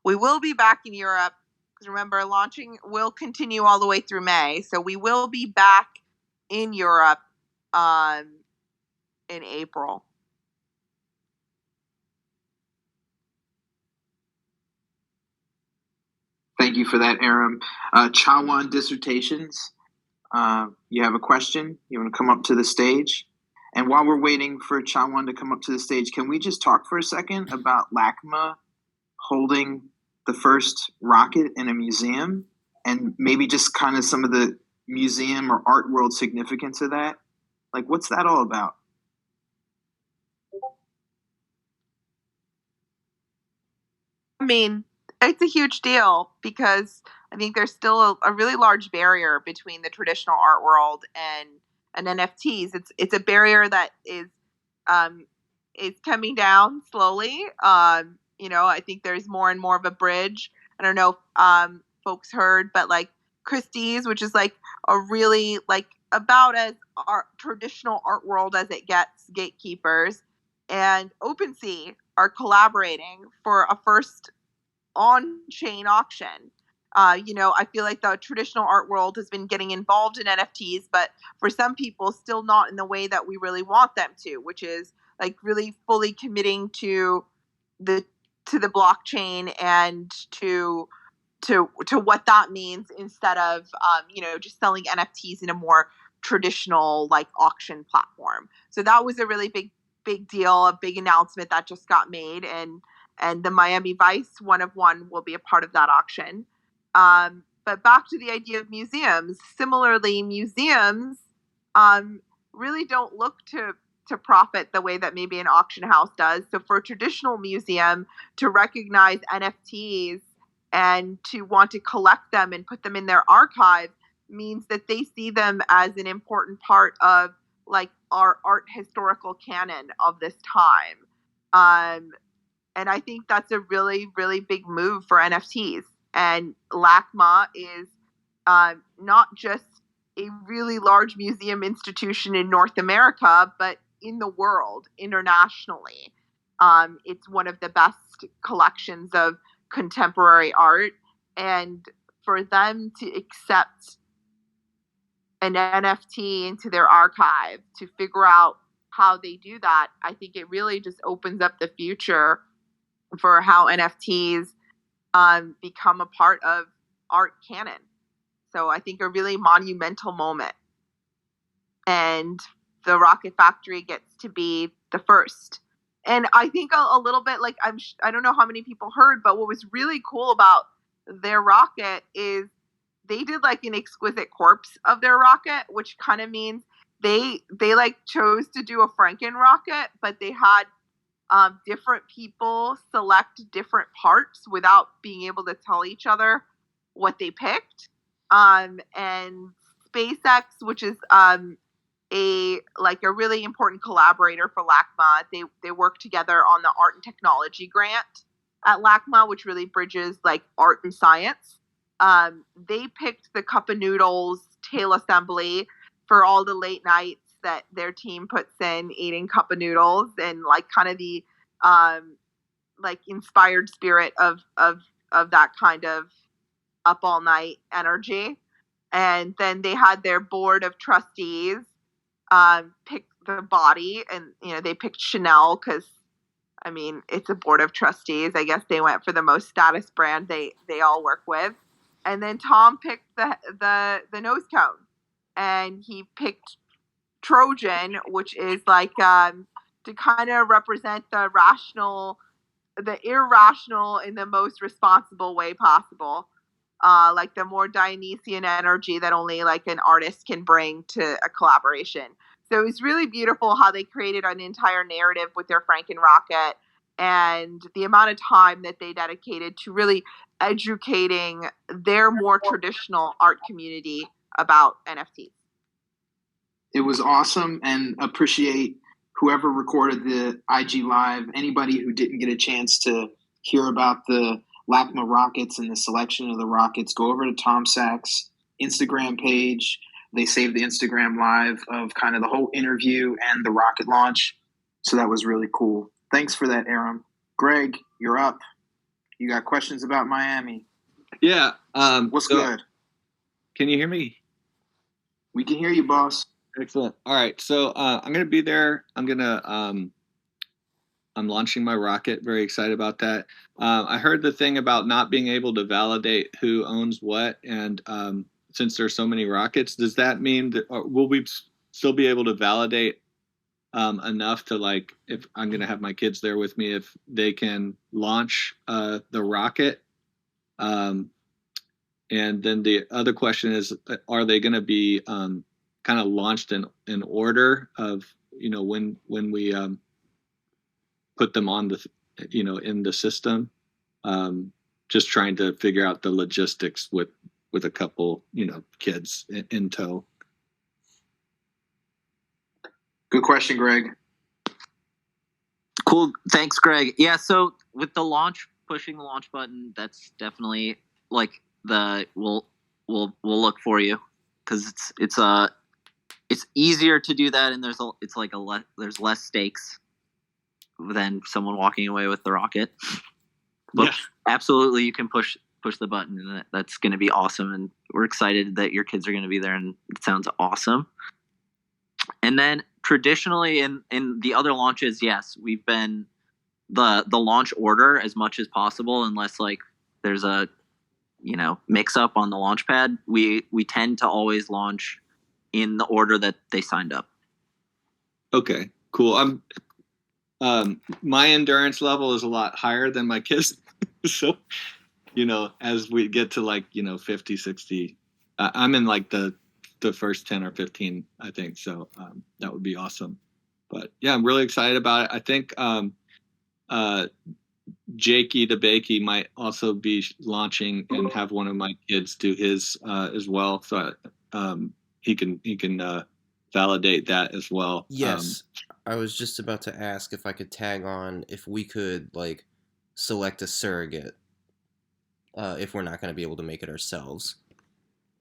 Speaker 3: We will be back in Europe, because remember, launching will continue all the way through May. So we will be back in Europe in April.
Speaker 2: Thank you for that, Aram. Chawan Dissertations, you have a question? You want to come up to the stage? And while we're waiting for Chawan to come up to the stage, can we just talk for a second about LACMA holding the first rocket in a museum, and maybe just kind of some of the museum or art world significance of that? Like, what's that all about?
Speaker 3: I mean, it's a huge deal, because I think there's still a really large barrier between the traditional art world and NFTs. It's a barrier that is coming down slowly. I think there's more and more of a bridge. I don't know if folks heard, but like Christie's, which is like a really like about as traditional art world as it gets, gatekeepers, and OpenSea are collaborating for a first on-chain auction. I feel like the traditional art world has been getting involved in NFTs, but for some people, still not in the way that we really want them to, which is like really fully committing to the blockchain and to what that means, instead of just selling NFTs in a more traditional like auction platform. So that was a really big deal, a big announcement that just got made, and the Miami Vice one of one will be a part of that auction. But back to the idea of museums. Similarly, museums really don't look to profit the way that maybe an auction house does. So for a traditional museum to recognize NFTs and to want to collect them and put them in their archive means that they see them as an important part of like our art historical canon of this time. And I think that's a really, really big move for NFTs. And LACMA is not just a really large museum institution in North America, but in the world, internationally. It's one of the best collections of contemporary art. And for them to accept an NFT into their archive, to figure out how they do that, I think it really just opens up the future for how NFTs become a part of art canon. So I think a really monumental moment. And the Rocket Factory gets to be the first. And I think a little bit like, I don't know how many people heard, but what was really cool about their rocket is they did like an exquisite corpse of their rocket, which kind of means they like chose to do a Franken rocket, but they had different people select different parts without being able to tell each other what they picked. And SpaceX, which is a really important collaborator for LACMA, they work together on the art and technology grant at LACMA, which really bridges like art and science. They picked the Cup of Noodles tail assembly for all the late nights that their team puts in eating Cup of Noodles, and like kind of the like inspired spirit of that kind of up all night energy. And then they had their board of trustees pick the body, and they picked Chanel because I mean it's a board of trustees. I guess they went for the most status brand they all work with. And then Tom picked the nose cone, and he picked Trojan, which is like to kind of represent the irrational in the most responsible way possible. Like the more Dionysian energy that only like an artist can bring to a collaboration. So it was really beautiful how they created an entire narrative with their Franken rocket, and the amount of time that they dedicated to really educating their more traditional art community about NFTs.
Speaker 2: It was awesome, and appreciate whoever recorded the IG Live, anybody who didn't get a chance to hear about the LACMA rockets and the selection of the rockets. Go over to Tom Sachs' Instagram page. They saved the Instagram Live of kind of the whole interview and the rocket launch. So that was really cool. Thanks for that, Aram. Greg, you're up. You got questions about Miami?
Speaker 7: Yeah.
Speaker 2: What's good?
Speaker 7: Can you hear me?
Speaker 2: We can hear you, boss.
Speaker 7: Excellent. All right. So I'm going to be there. I'm launching my rocket. Very excited about that. I heard the thing about not being able to validate who owns what. And since there's so many rockets, does that mean that will we still be able to validate enough to, like, if I'm going to have my kids there with me, if they can launch the rocket? And then the other question is, are they going to be kind of launched in order of, when we put them on the, in the system? Just trying to figure out the logistics with a couple, kids in tow.
Speaker 2: Good question, Greg.
Speaker 1: Cool. Thanks, Greg. Yeah, so with the launch, pushing the launch button, that's definitely like we'll look for you, because it's easier to do that, and there's less stakes than someone walking away with the rocket. But absolutely, you can push push the button, and that's going to be awesome. And we're excited that your kids are going to be there, and it sounds awesome. And then traditionally in the other launches, yes, we've been the launch order as much as possible, unless like there's a mix up on the launch pad. We tend to always launch in the order that they signed up.
Speaker 7: Okay, cool. My endurance level is a lot higher than my kids. So, as we get to like, 50, 60, I'm in like the first 10 or 15, I think. So that would be awesome. But yeah, I'm really excited about it. I think Jakey the Bakey might also be launching and have one of my kids do his as well. So he can validate that as well.
Speaker 8: Yes. I was just about to ask if I could tag on if we could like select a surrogate if we're not going to be able to make it ourselves.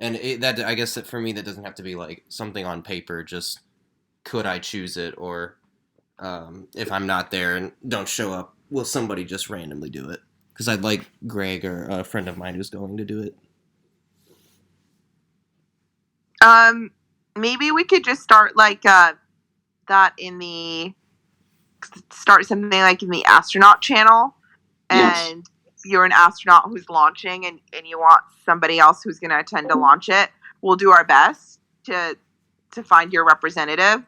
Speaker 8: And that I guess that for me that doesn't have to be like something on paper. Just could I choose it, or if I'm not there and don't show up, will somebody just randomly do it? Because I'd like Greg or a friend of mine who's going to do it.
Speaker 3: Maybe we could just start like that start something like in the astronaut channel, and you're an astronaut who's launching and you want somebody else who's going to attend to launch it. We'll do our best to find your representative.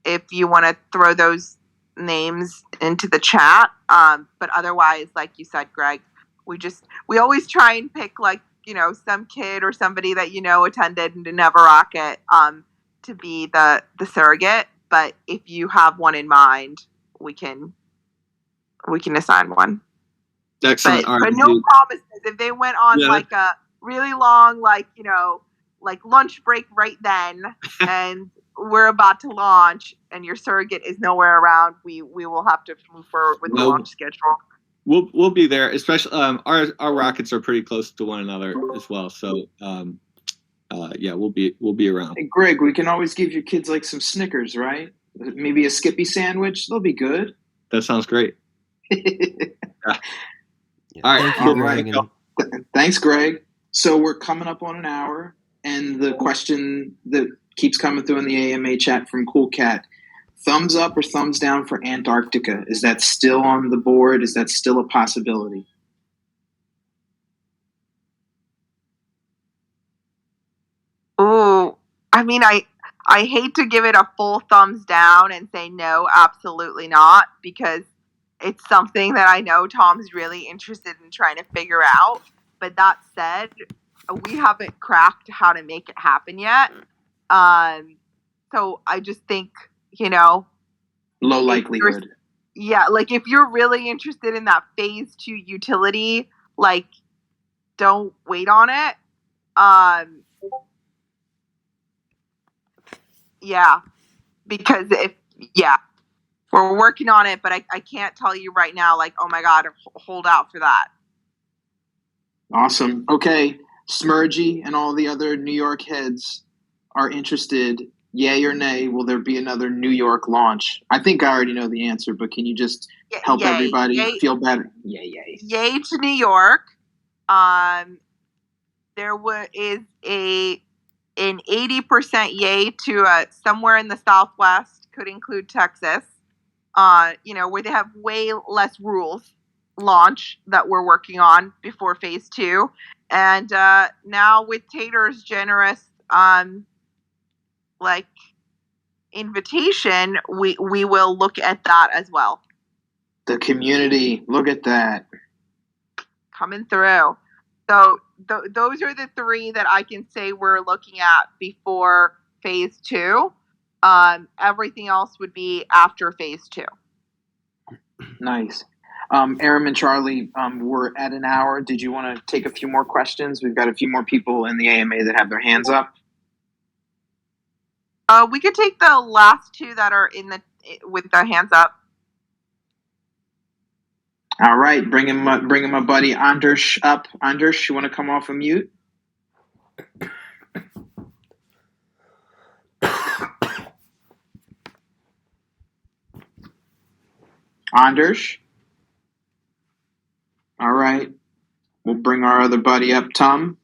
Speaker 3: If you want to throw those names into the chat, but otherwise, like you said, Greg, we always try and pick like some kid or somebody that attended and didn't have a rocket to be the surrogate. But if you have one in mind, we can assign one.
Speaker 7: Excellent.
Speaker 3: But no promises. If they went on like a really long like lunch break right then and we're about to launch and your surrogate is nowhere around, we will have to move forward with the launch schedule.
Speaker 7: We'll be there, especially our rockets are pretty close to one another as well. So yeah, we'll be around.
Speaker 2: Hey, Greg, we can always give your kids like some Snickers, right? Maybe a Skippy sandwich. They'll be good.
Speaker 7: That sounds great.
Speaker 2: Yeah.
Speaker 7: All right.
Speaker 8: Thank you, Greg.
Speaker 2: Thanks, Greg. So we're coming up on an hour, and the question that keeps coming through in the AMA chat from Cool Cat: thumbs up or thumbs down for Antarctica? Is that still on the board? Is that still a possibility?
Speaker 3: Ooh, I mean, I hate to give it a full thumbs down and say no, absolutely not, because it's something that I know Tom's really interested in trying to figure out. But that said, we haven't cracked how to make it happen yet. So I just think,
Speaker 2: low likelihood.
Speaker 3: Yeah, like if you're really interested in that phase 2 utility, like don't wait on it. Yeah, because we're working on it, but I can't tell you right now, like, oh my God, hold out for that.
Speaker 2: Awesome. Okay, Smurgy and all the other New York heads are interested. Yay or nay, will there be another New York launch? I think I already know the answer, but can you just help everybody feel better? Yay.
Speaker 3: Yay to New York. There is an 80% yay to somewhere in the Southwest, could include Texas, where they have way less rules launch that we're working on before phase 2. And now with Tater's generous invitation, we will look at that as well.
Speaker 2: The community, look at that.
Speaker 3: Coming through. So those are the 3 that I can say we're looking at before phase 2. Everything else would be after phase 2.
Speaker 2: Nice. Aaron and Charlie, we're at an hour. Did you want to take a few more questions? We've got a few more people in the AMA that have their hands up.
Speaker 3: We could take the last 2 that are with their hands up.
Speaker 2: All right, bring him my buddy Anders up. Anders, you want to come off of mute? Anders. All right, we'll bring bring our other buddy up, Tom.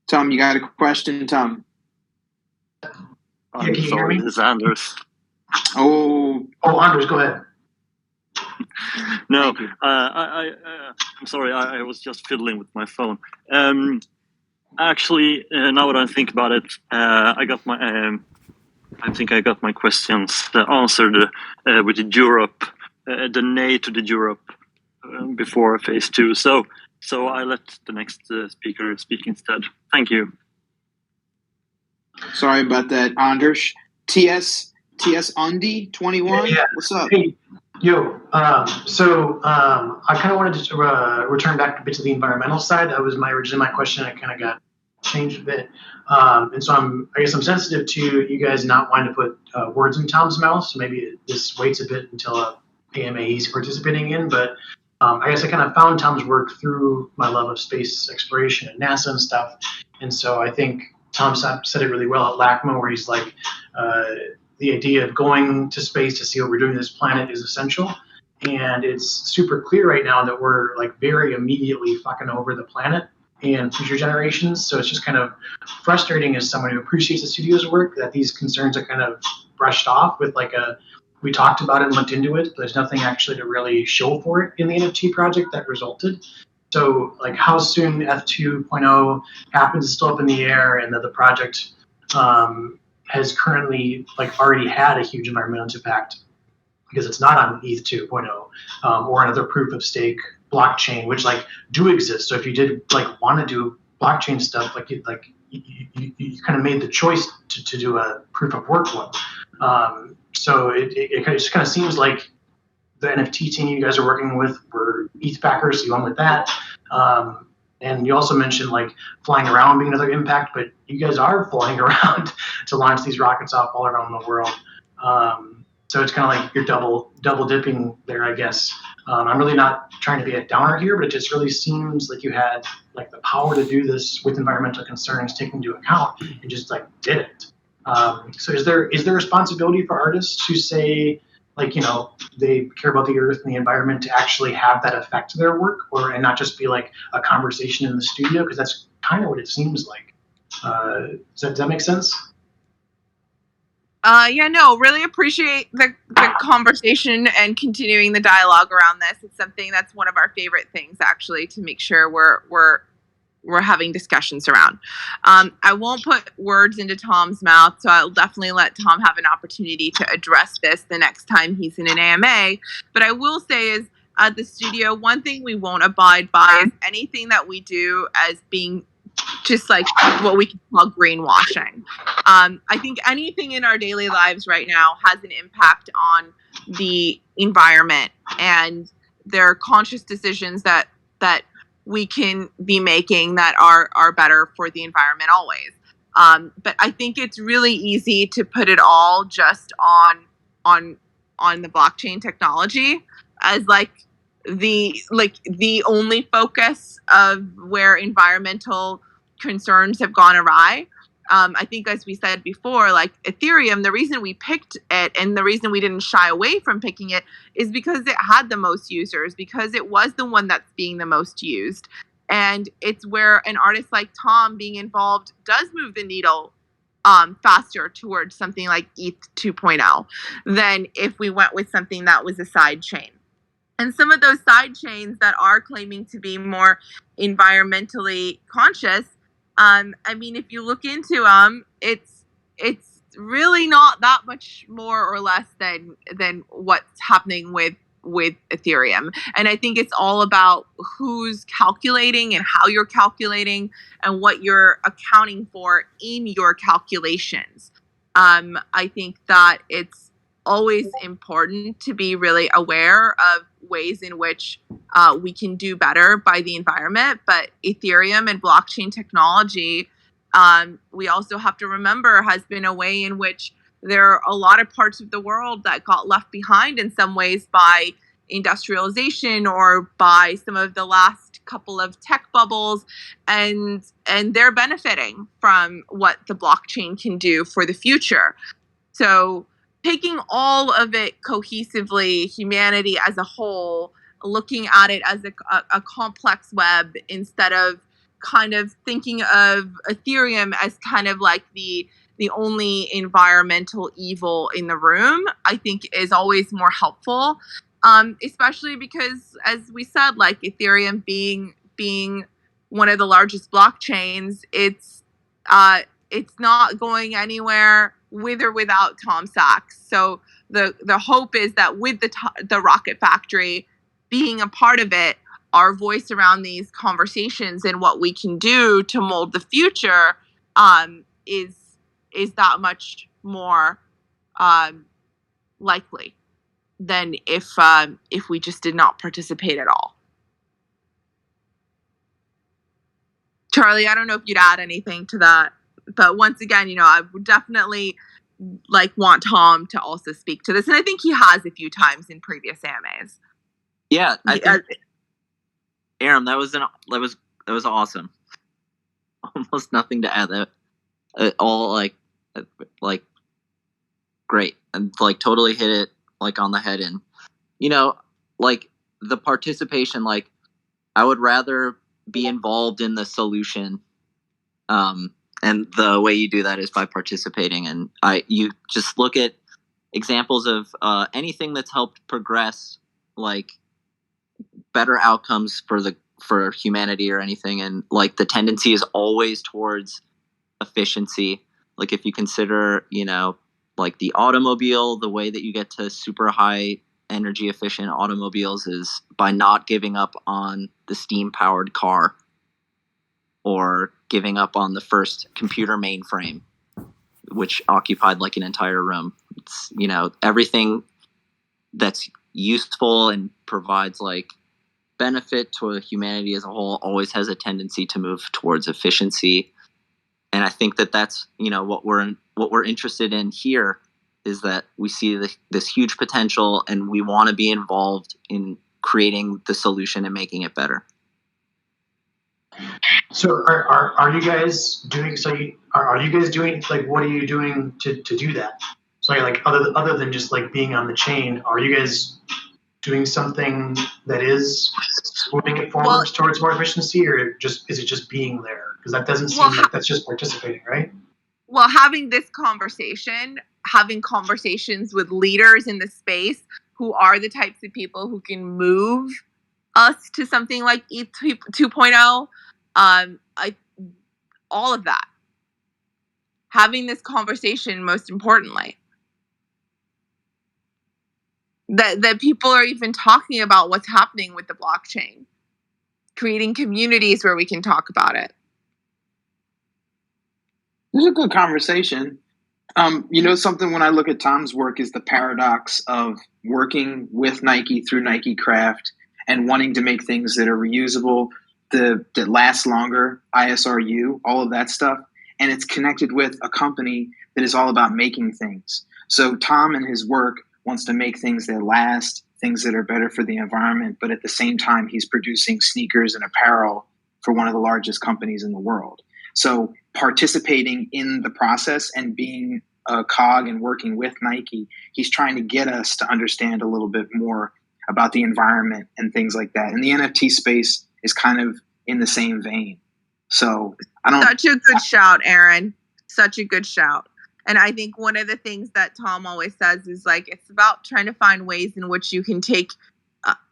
Speaker 2: Tom, you got a question, Tom?
Speaker 9: I'm sorry, this is Anders.
Speaker 2: Oh,
Speaker 10: Anders, go ahead.
Speaker 9: No, I'm sorry. I was just fiddling with my phone. Actually, now that I think about it, I got my. I think I got my questions answered with the Europe, the nay to the Europe before phase 2. So I let the next speaker speak instead. Thank you.
Speaker 2: Sorry about that, Anders. TS Undi 21.
Speaker 10: Yeah.
Speaker 2: What's up?
Speaker 10: Hey, yo. I kind of wanted to return back a bit to the environmental side. That was originally my question. I kind of got changed a bit, and so I guess I'm sensitive to you guys not wanting to put words in Tom's mouth. So maybe this waits a bit until a AMA he's participating in. But I guess I kind of found Tom's work through my love of space exploration and NASA and stuff. And so I think Tom said it really well at LACMA, where he's like, the idea of going to space to see what we're doing to this planet is essential. And it's super clear right now that we're like very immediately fucking over the planet and future generations. So it's just kind of frustrating as someone who appreciates the studio's work that these concerns are kind of brushed off with we talked about it and looked into it, but there's nothing actually to really show for it in the NFT project that resulted. So like how soon F2.0 happens is still up in the air, and that the project has currently already had a huge environmental impact because it's not on ETH 2.0 or another proof of stake blockchain, which do exist. So if you did want to do blockchain stuff, you kind of made the choice to do a proof of work one. So it just kind of seems like the NFT team you guys are working with were ETH backers, so you went with that. And you also mentioned flying around being another impact, but you guys are flying around to launch these rockets off all around the world. So it's kind of like you're double dipping there, I guess. I'm really not trying to be a downer here, but it just really seems like you had the power to do this with environmental concerns taken into account and just did it. So is there responsibility for artists who say they care about the earth and the environment to actually have that affect their work, and not just be a conversation in the studio? Because that's kind of what it seems like. Does that make sense?
Speaker 3: Really appreciate the conversation and continuing the dialogue around this. It's something that's one of our favorite things, actually, to make sure we're having discussions around. I won't put words into Tom's mouth, so I'll definitely let Tom have an opportunity to address this the next time he's in an AMA. But I will say is, at the studio, one thing we won't abide by is anything that we do as being just what we can call greenwashing. I think anything in our daily lives right now has an impact on the environment, and there are conscious decisions that we can be making that are better for the environment always. But I think it's really easy to put it all just on the blockchain technology as the only focus of where environmental concerns have gone awry. I think, as we said before, Ethereum, the reason we picked it and the reason we didn't shy away from picking it is because it had the most users, because it was the one that's being the most used. And it's where an artist like Tom being involved does move the needle faster towards something like ETH 2.0 than if we went with something that was a side chain. And some of those side chains that are claiming to be more environmentally conscious, if you look into them, it's really not that much more or less than what's happening with Ethereum. And I think it's all about who's calculating and how you're calculating and what you're accounting for in your calculations. I think that it's always important to be really aware of ways in which we can do better by the environment. But Ethereum and blockchain technology, we also have to remember, has been a way in which there are a lot of parts of the world that got left behind in some ways by industrialization or by some of the last couple of tech bubbles, and they're benefiting from what the blockchain can do for the future. So taking all of it cohesively, humanity as a whole, looking at it as a complex web instead of kind of thinking of Ethereum as kind of like the only environmental evil in the room, I think is always more helpful. Especially because, as we said, like Ethereum being one of the largest blockchains, it's not going anywhere with or without Tom Sachs. So the hope is that with the Rocket Factory being a part of it, our voice around these conversations and what we can do to mold the future is that much more likely than if we just did not participate at all. Charlie, I don't know if you'd add anything to that, but once again, I would definitely want Tom to also speak to this, and I think he has a few times in previous AMAs.
Speaker 1: Yeah, I think, Aaron, that was awesome. Almost nothing to add. That all great, and totally hit it on the head. And the participation, I would rather be involved in the solution, and the way you do that is by participating. And you just look at examples of anything that's helped progress better outcomes for humanity or anything, and the tendency is always towards efficiency. If you consider the automobile, the way that you get to super high energy efficient automobiles is by not giving up on the steam powered car or giving up on the first computer mainframe, which occupied an entire room. It's everything that's useful and provides benefit to humanity as a whole always has a tendency to move towards efficiency. And I think that's what we're interested in here, is that we see this huge potential and we want to be involved in creating the solution and making it better.
Speaker 10: So are you guys doing? Are you guys doing what are you doing to do that? So other than just being on the chain, are you guys doing something that is moving it forward towards more efficiency, or is it just being there? Because that doesn't seem like that's just participating, right?
Speaker 3: Well, having conversations with leaders in the space who are the types of people who can move us to something like ETH 2.0, all of that. Having this conversation, most importantly. That people are even talking about what's happening with the blockchain, creating communities where we can talk about it.
Speaker 2: This is a good conversation. Something when I look at Tom's work is the paradox of working with Nike through Nike Craft and wanting to make things that are reusable, that last longer, ISRU, all of that stuff. And it's connected with a company that is all about making things. So Tom and his work wants to make things that last, things that are better for the environment, but at the same time, he's producing sneakers and apparel for one of the largest companies in the world. So participating in the process and being a cog and working with Nike, he's trying to get us to understand a little bit more about the environment and things like that. And the NFT space is kind of in the same vein. So
Speaker 3: Such a good shout, Aaron. Such a good shout. And I think one of the things that Tom always says is it's about trying to find ways in which you can take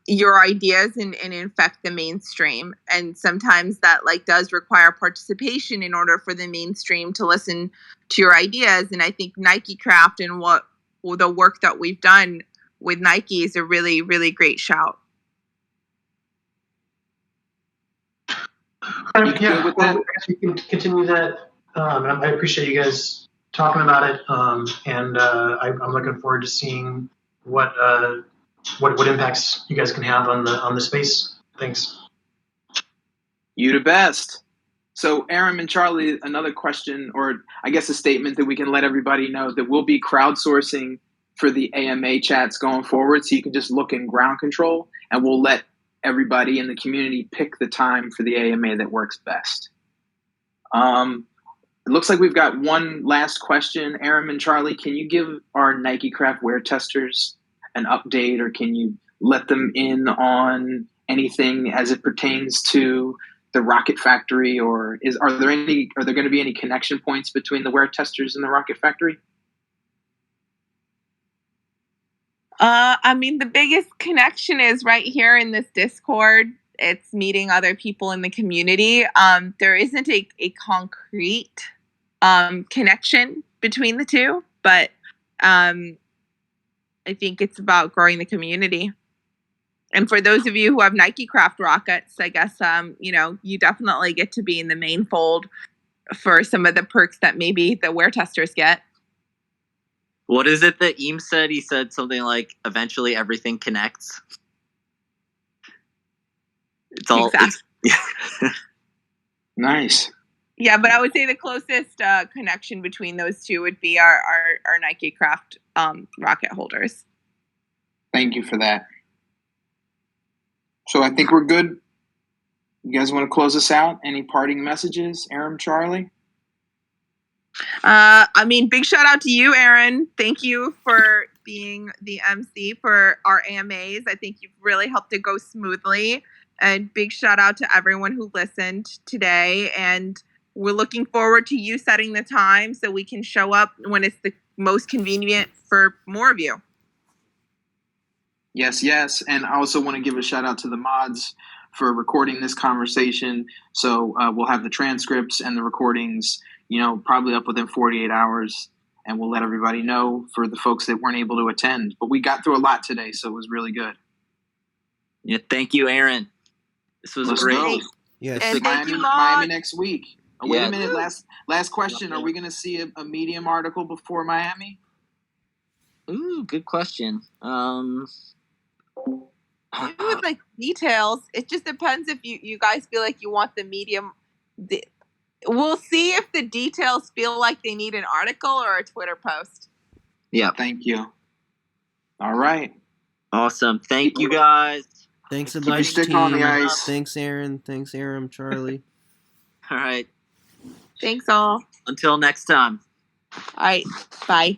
Speaker 3: your ideas and infect the mainstream. And sometimes that does require participation in order for the mainstream to listen to your ideas. And I think Nike Craft and the work that we've done with Nike is a really, really great shout.
Speaker 10: Yeah, well, I guess we can continue that. I appreciate you guys talking about it, and I'm looking forward to seeing what impacts you guys can have on the space. Thanks.
Speaker 2: You the best. So Aaron and Charlie, another question, or I guess a statement that we can let everybody know, that we'll be crowdsourcing for the AMA chats going forward. So you can just look in ground control and we'll let everybody in the community pick the time for the AMA that works best. It looks like we've got one last question. Aaron and Charlie, can you give our Nike Craft Wear testers an update, or can you let them in on anything as it pertains to the rocket factory, or are there going to be any connection points between the wear testers and the rocket factory?
Speaker 3: I mean, the biggest connection is right here in this Discord. It's meeting other people in the community. There isn't a concrete connection between the two, but I think it's about growing the community. And for those of you who have Nike Craft rockets, I guess you definitely get to be in the main fold for some of the perks that maybe the wear testers get.
Speaker 1: What is it that Eames said? He said something like, eventually everything connects. It's all...
Speaker 3: Exactly.
Speaker 2: Nice.
Speaker 3: Yeah, but I would say the closest connection between those two would be our Nike Craft rocket holders.
Speaker 2: Thank you for that. So I think we're good. You guys want to close us out? Any parting messages, Aaron, Charlie?
Speaker 3: I mean, big shout out to you, Aaron. Thank you for being the MC for our AMAs. I think you've really helped it go smoothly. And big shout out to everyone who listened today. And we're looking forward to you setting the time so we can show up when it's the most convenient for more of you.
Speaker 2: Yes, yes. And I also want to give a shout out to the mods for recording this conversation. So we'll have the transcripts and the recordings, probably up within 48 hours. And we'll let everybody know for the folks that weren't able to attend. But we got through a lot today, so it was really good.
Speaker 1: Yeah, thank you, Aaron. This was
Speaker 2: Let's
Speaker 1: great.
Speaker 2: go.
Speaker 8: Yes.
Speaker 3: And thank you,
Speaker 2: Miami next week. Oh, wait
Speaker 1: Yeah.
Speaker 2: a minute. Last question. Are we going to see a Medium article before Miami?
Speaker 3: Ooh, good question. With like details, it just depends if you guys feel like you want the medium. We'll see if the details feel like they need an article or a Twitter post.
Speaker 1: Yeah.
Speaker 2: Thank you. All right.
Speaker 1: Awesome. Thank you, guys.
Speaker 8: Thanks a
Speaker 2: Keep your
Speaker 8: bunch,
Speaker 2: stick
Speaker 8: team.
Speaker 2: on the ice.
Speaker 8: Thanks, Aaron. Thanks, Aram, Charlie.
Speaker 1: All right.
Speaker 3: Thanks all.
Speaker 1: Until next time.
Speaker 3: All right. Bye.